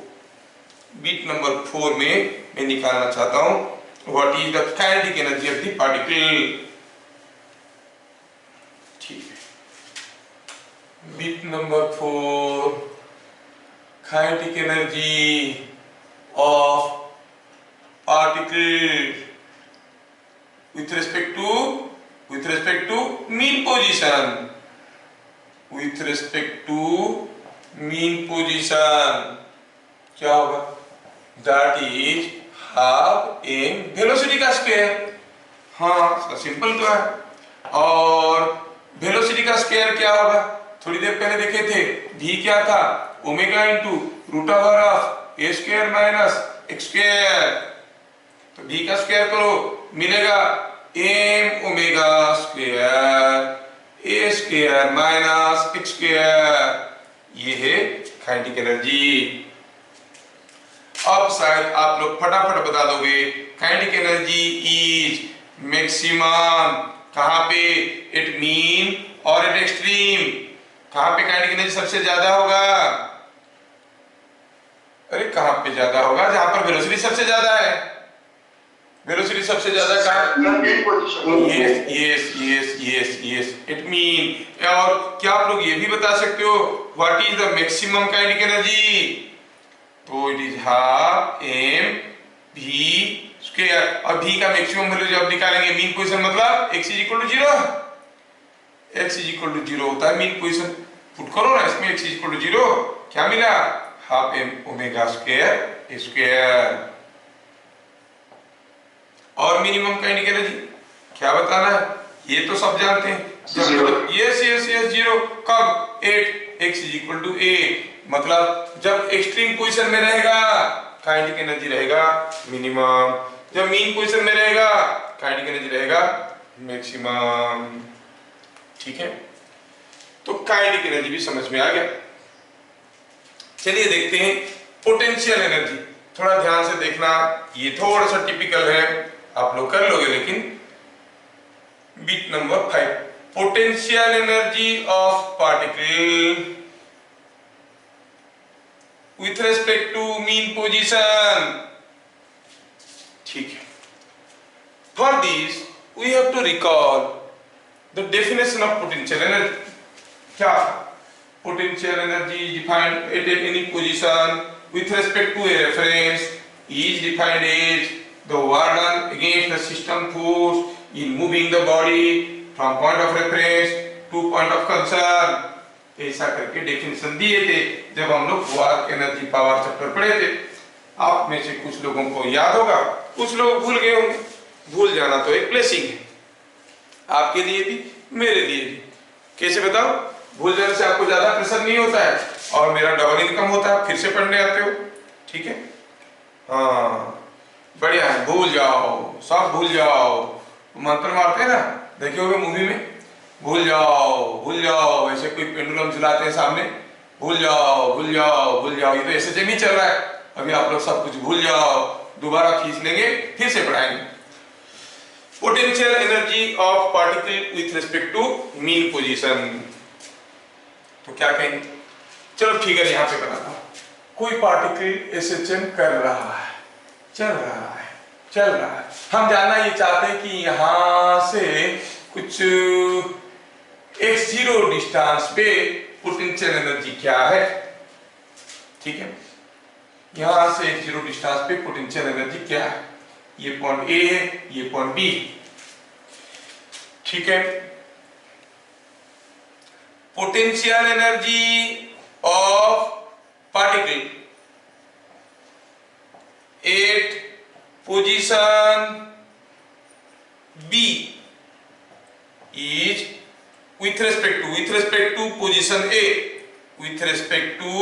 bit number 4 में मैं निकालना चाहता हूं what is the kinetic energy of the particle। ठीक है, bit number 4, kinetic energy of particle with respect to mean position, with respect to mean position क्या होगा, that is half m velocity का स्क्वायर। हाँ, सिंपल तो है। और velocity का स्क्वायर क्या होगा, थोड़ी देर पहले देखे थे, v क्या था, omega into root over of a square minus x square. तो v का स्क्वायर करो, मिलेगा m omega square a square minus x square. ये है काइनेटिक एनर्जी। अब शायद आप लोग फटाफट बता दोगे, काइनेटिक एनर्जी इज मैक्सिमम कहां पे, एट मीन और एट एक्सट्रीम। कहां पे काइनेटिक एनर्जी सबसे ज्यादा होगा, अरे कहां पे ज्यादा होगा, जहां पर वेलोसिटी सबसे ज्यादा है। वेलोसिटी सबसे ज्यादा कहां, yes yes yes yes yes, it mean. और क्या आप लोग ये भी बता सकते हो what is the maximum kinetic energy, तो it is half m v square. और v का मैक्सिमम वैल्यू जब निकालेंगे मीन पोजीशन, मतलब x is equal to 0, x is equal to 0 होता है मीन पोजीशन। पुट करो ना इसमें, x इज इक्वल टू 0, क्या मिला, half m omega square square. और मिनिमम काइनेटिक एनर्जी क्या बताना है, ये तो सब जानते हैं, यस यस यस 0। कब, at x is equal to a, मतलब जब एक्सट्रीम पोजीशन में रहेगा काइनेटिक एनर्जी रहेगा मिनिमम, जब मीन पोजीशन में रहेगा काइनेटिक एनर्जी रहेगा मैक्सिमम। ठीक है, तो काइनेटिक एनर्जी भी समझ में आ गया। चलिए देखते हैं पोटेंशियल एनर्जी। थोड़ा ध्यान से देखना, ये थोड़ा सा टिपिकल है, आप लोग कर लोगे, लेकिन bit number 5, potential energy of particle with respect to mean position। ठीक है, for this we have to recall the definition of potential energy। क्या potential energy is defined at any position with respect to a reference is defined as the work done against the system force in moving the body from point of reference to point of concern। ऐसा करके definition दिए थे जब हम लोग work energy power chapter पढ़े थे। आप में से कुछ लोगों को याद होगा, कुछ लोग भूल गए होंगे। भूल जाना तो एक ब्लेसिंग है, आपके लिए भी मेरे लिए भी। कैसे बताओ? भूल जाने से आपको ज्यादा प्रेशर नहीं होता है और मेरा डबल इनकम होता है, फिर से पढ़ने आते हो। ठीक है, हाँ बढ़िया है, भूल जाओ, सब भूल जाओ। मंत्र मारते हैं ना, देखे होगे मूवी में, भूल जाओ भूल जाओ, ऐसे कोई पेंडुलम चलाते हैं सामने, भूल जाओ भूल जाओ भूल जाओ। ये तो ऐसे नहीं चल रहा है, अभी आप लोग सब कुछ भूल जाओ, दोबारा खींच लेंगे, फिर से पढ़ाएंगे। Potential energy of particle with respect to mean position, तो क्या कहेंगे? चलो ठीक है, यहां पे बनाता हूं। कोई पार्टिकल ऐसे चल कर रहा है, चल रहा है, चल रहा है। हम जानना ये चाहते हैं कि यहां से कुछ x0 डिस्टेंस पे पोटेंशियल एनर्जी क्या है। ठीक है, यहां से x0 डिस्टेंस पे पोटेंशियल एनर्जी क्या है। ये पॉइंट A है, ये पॉइंट B। ठीक है, potential energy of particle at position B is with respect to position A, with respect to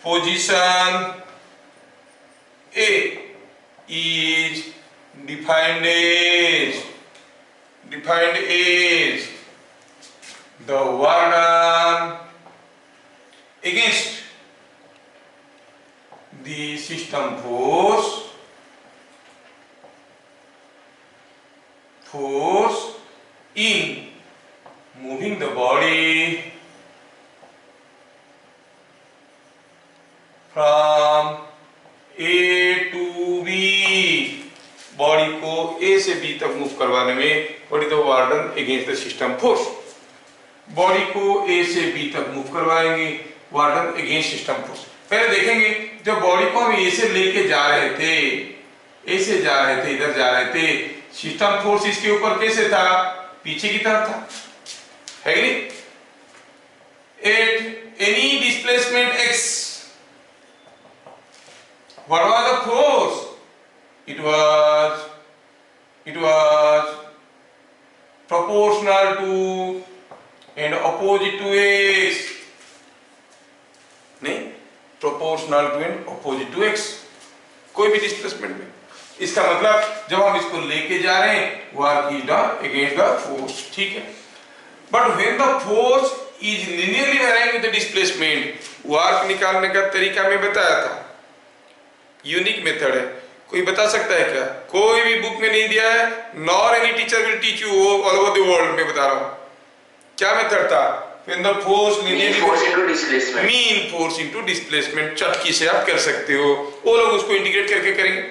position A is defined as the work done against the system force in moving the body from A to B। Body को A से B तक move करवाने में body the warden against the system force. Body को A से B तक move करवाएंगे, warden against system force. पहले देखेंगे जब बॉडी को हम A से लेके जा रहे थे, A से जा रहे थे, इधर जा रहे थे, सिस्टम फोर्स इसके ऊपर कैसे था? पीछे की तरफ था, है कि नहीं? At any displacement x, what was the force? It was proportional to and opposite to x। नहीं, proportional to and opposite to x, कोई भी डिस्प्लेसमेंट में। इसका मतलब जब हम इसको लेके जा रहे हैं, work is done against the force. ठीक है, but when the force is linearly varying with the displacement, work निकालने का तरीका मैं बताया था, यूनिक मेथड है। कोई बता सकता है क्या? कोई भी बुक में नहीं दिया है, nor any teacher will teach you all over the world में बता रहा हूं। क्या मेथड था? When the force linearly mean force into displacement. चटकी से आप कर सकते हो, वो लोग उसको इंटीग्रेट करके करेंगे।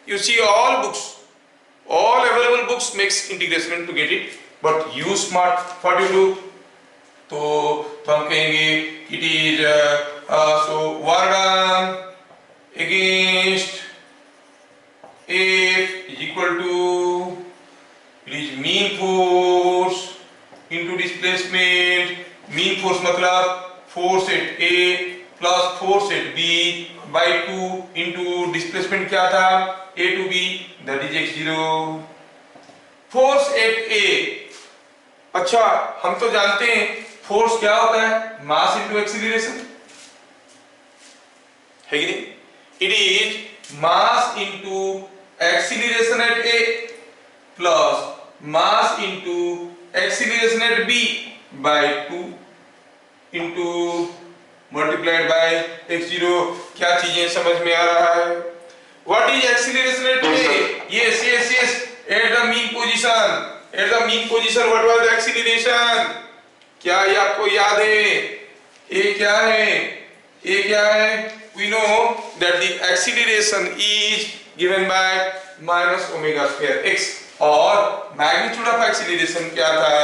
You see all books, all available books makes integration to get it, but you smart, what you do? तो हम कहेंगे it is so work done against F is equal to, it is mean force into displacement। mean force मतलब force at A plus force at B by 2 into displacement क्या था? A to B, that is x0। Force at A, अच्छा हम तो जानते हैं force क्या होता है? मास इनटू एक्सीलरेशन, है कि नहीं? It is mass into acceleration at A plus mass into acceleration at B by 2 into multiplied by x0। क्या चीजें समझ में आ रहा है? What is acceleration at A? Yes yes yes, at the mean position, at the mean position what was the acceleration? क्या ये आपको याद है? ए क्या है? ए क्या है? We know that the acceleration is given by minus omega square x. और मैग्नीट्यूड ऑफ एक्सीलरेशन क्या था?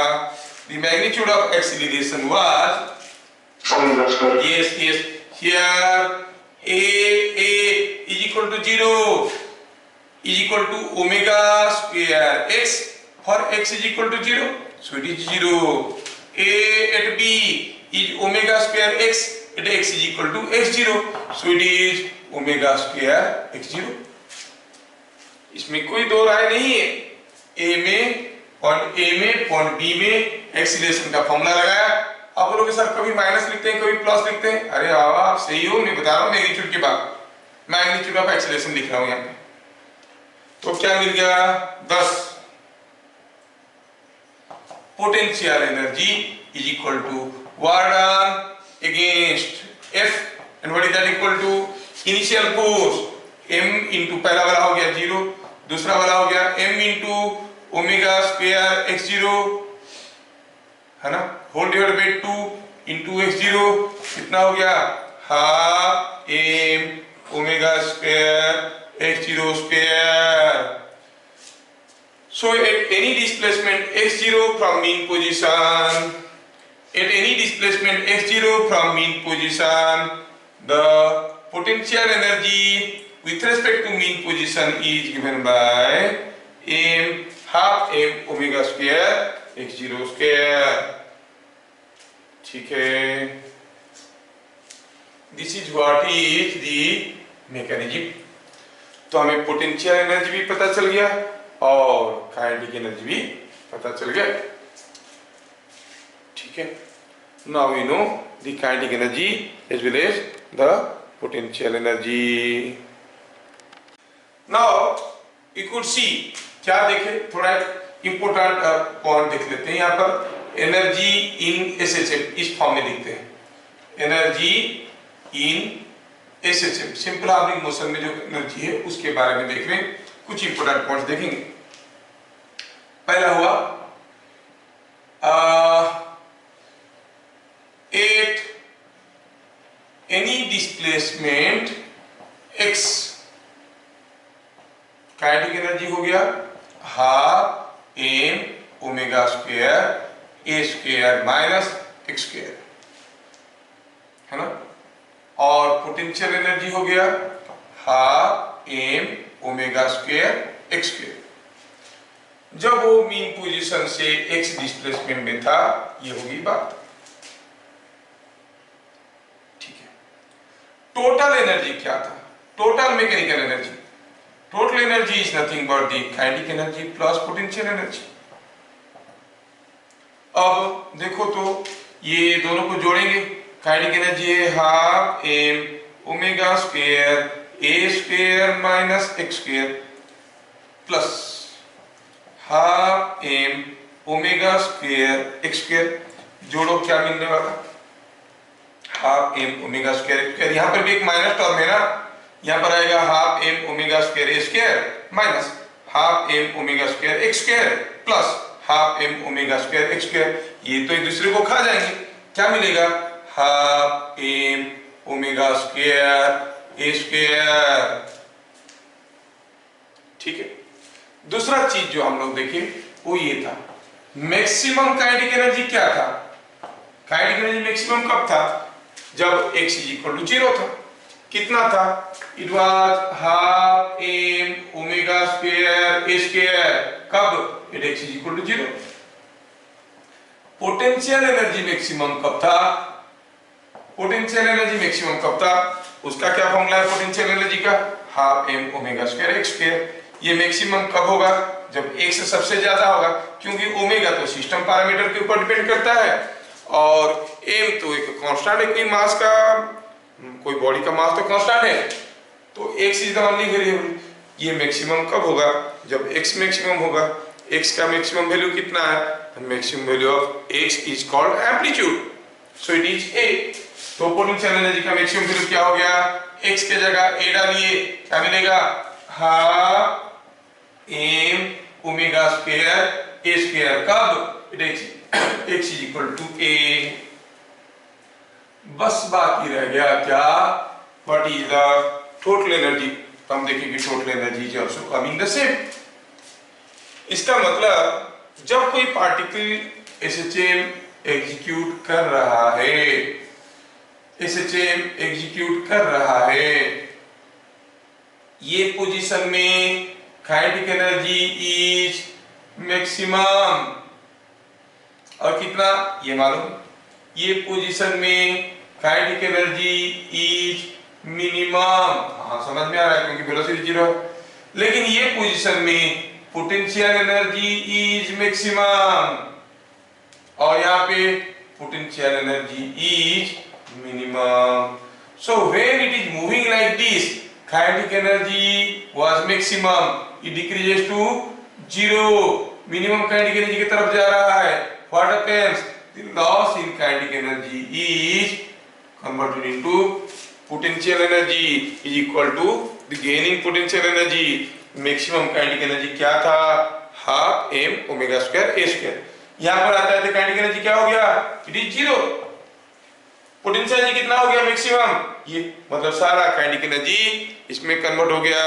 The magnitude of acceleration was omega square. yes yes, here a is equal to 0 is equal to omega square x, for x is equal to 0 so it is 0. A at b is omega square x at x is equal to x0 so it is omega square x0. इसमें कोई दो राय नहीं है। A में point B में acceleration का formula लगाया। आप बोलोगे सर कभी माइनस लिखते हैं कभी प्लस लिखते हैं। अरे आप सही हो, मैं बता रहा हूँ मैग्नीट्यूड के बाद मैग्नीट्यूड ऑफ एक्सीलरेशन लिख रहा हूँ यहाँ पे। तो क्या मिल गया? 10 potential energy is equal to work done against F and what is that equal to? Initial force m into पहला वाला हो गया 0, दूसरा वाला हो गया m into omega square x0 है ना, whole divide by 2 into x0 कितना हो गया? Half m omega square x0 square. So at any displacement x0 from mean position, at any displacement x0 from mean position, the potential energy with respect to mean position is given by m half m omega square x0 square। ठीक है, this is what is the mechanism. तो हमें potential energy भी पता चल गया और kinetic energy भी पता चल गया। ठीक है, now we know the kinetic energy as well as the potential energy. Now you could see, क्या देखे, थोड़ा इंपोर्टेंट पॉइंट देख लेते हैं। यहाँ पर एनर्जी इन एसएचएम इस फॉर्म में लिखते हैं, energy in SHM simple harmonic motion में जो एनर्जी है उसके बारे में देख रहे हैं। कुछ इंपोर्टेंट पॉइंट्स देखेंगे। पहला हुआ at any displacement x, kinetic energy हो गया half m omega square a square minus x square, है ना। और पोटेंशियल एनर्जी हो गया half m omega square x square. जब वो मीन पोजीशन से एक्स डिस्प्लेसमेंट में था, ये होगी बात। ठीक है, टोटल एनर्जी क्या था? Total mechanical energy, total energy is nothing but the kinetic energy plus potential energy. अब देखो तो ये दोनों को जोड़ेंगे, काइनेटिक एनर्जी है half m omega square a square minus x square plus half m omega square x square. जोड़ो, क्या मिलने वाला? Half m omega square x square. यहाँ पर भी एक माइनस टर्म है ना, यहाँ पर आएगा half m omega square a square minus half m omega square x square plus half m omega square x square. ये तो एक दूसरे को खा जाएंगे। क्या मिलेगा? Half m omega square a square. ठीक है, दूसरा चीज जो हम लोग देखें वो ये था, मैक्सिमम काइनेटिक एनर्जी क्या था? काइनेटिक एनर्जी मैक्सिमम कब था? जब x इज इक्वल टू 0 था। कितना था? It was half m omega square a square. कब? At x is equal to 0। Potential energy maximum कब था? पोटेंशियल एनर्जी मैक्सिमम कब था? उसका क्या फॉर्मूला है पोटेंशियल एनर्जी का? Half m omega square x square. ये मैक्सिमम कब होगा? जब x सबसे ज्यादा होगा, क्योंकि ओमेगा तो सिस्टम पैरामीटर के ऊपर डिपेंड करता है और m तो एक कांस्टेंट है, कोई मास का, कोई बॉडी का मास तो कांस्टेंट है, तो x is the only variable. ये मैक्सिमम कब होगा? जब x मैक्सिमम होगा। x का मैक्सिमम वैल्यू कितना है, maximum value of x is called amplitude, so it is a। तो पोटेंशियल एनर्जी का मैक्सिमम वैल्यू क्या हो गया, x के जगह a डालिए, क्या मिलेगा, half m omega square a square, कब, x is equal to a। बस बाकी रह गया क्या, what is the total energy. तो हम देखेंगे total energy is also coming the same. इसका मतलब जब कोई पार्टिकल SHM एग्जीक्यूट कर रहा है, SHM एग्जीक्यूट कर रहा है, ये पोजीशन में काइनेटिक एनर्जी इज मैक्सिमम, और कितना ये मालूम, ये पोजीशन में काइनेटिक एनर्जी इज मिनिमम, हाँ समझ में आ रहा है क्योंकि वेलोसिटी जीरो है, लेकिन ये पोजीशन में पोटेंशियल एनर्जी इज मैक्सिमम, और यहाँ पे potential energy is minimum. So when it is moving like this, kinetic energy was maximum, it decreases to zero, minimum kinetic energy की तरफ जा रहा है, what happens, the loss in kinetic energy is converted into potential energy is equal to the gaining potential energy। Maximum kinetic energy क्या था, half m omega square a square, यहां पर आता है तो काइनेटिक एनर्जी क्या हो गया, it is zero. Potential energy कितना हो गया, मैक्सिमम, ये मतलब सारा काइनेटिक एनर्जी इसमें कन्वर्ट हो गया,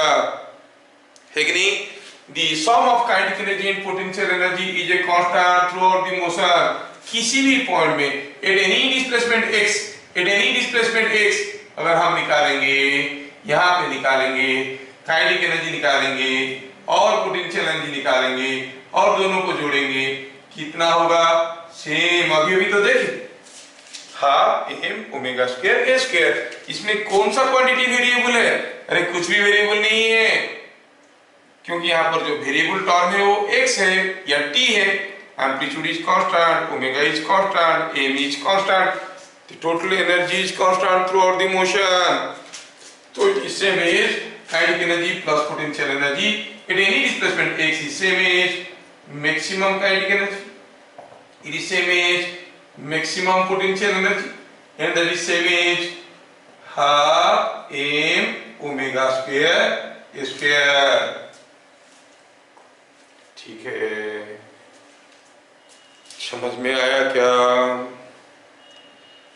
है कि नहीं। The sum of kinetic energy and potential energy is a constant throughout the motion. किसी भी पॉइंट में at any displacement x, at any displacement x अगर हम निकालेंगे, यहाँ पे निकालेंगे, काइनेटिक एनर्जी निकालेंगे और पोटेंशियल एनर्जी निकालेंगे और दोनों को जोड़ेंगे, कितना होगा, सेम। अभी तो देखिए half m omega square a square, इसमें कौन सा क्वांटिटी वेरिएबल है, अरे कुछ भी वेरिएबल नहीं है, क्योंकि यहाँ पर जो वेरिएबल टर्म है वो x है या t है, amplitude is constant, omega is constant, m is constant, the total energy is constant throughout the motion। तो इससे में kinetic energy plus potential energy at any displacement x is same as maximum kinetic energy, it is same as maximum potential energy, and that is same as half m omega square square। ठीक है, समझ में आया क्या।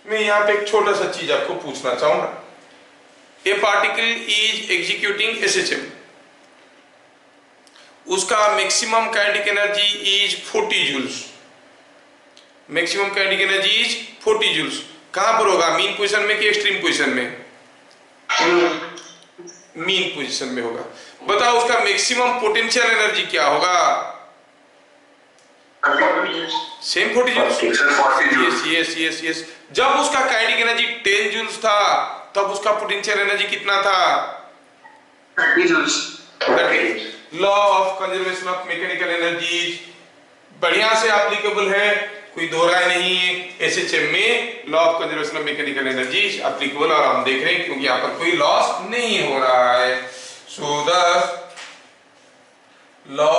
मैं यहाँ पे एक छोटा सा चीज आपको पूछना चाहूंगा, a particle is executing SHM, उसका maximum kinetic energy is 40 joules, maximum kinetic energy is 40 joules. कहां पर होगा, मीन पोजीशन में कि एक्सट्रीम पोजीशन में, मीन पोजीशन में होगा। बताओ उसका मैक्सिमम पोटेंशियल एनर्जी क्या होगा, सेम 40 जूल्स। यस। जब उसका काइनेटिक एनर्जी 10 जूल्स था तब उसका पोटेंशियल एनर्जी कितना था, 30 joules. Law of conservation of mechanical energy बढ़िया से एप्लीकेबल है, कोई दो राय नहीं है। SHM में law of conservation of mechanical energy applicable, और हम देख रहे हैं क्योंकि यहाँ पर कोई लॉस नहीं हो रहा है। So the law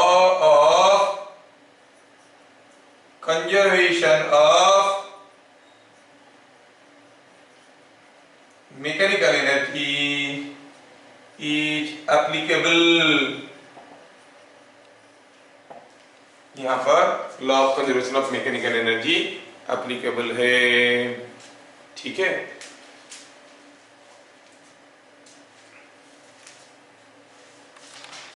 of conservation of mechanical energy is applicable। यहां पर law of conservation of mechanical energy applicable है, ठीक है।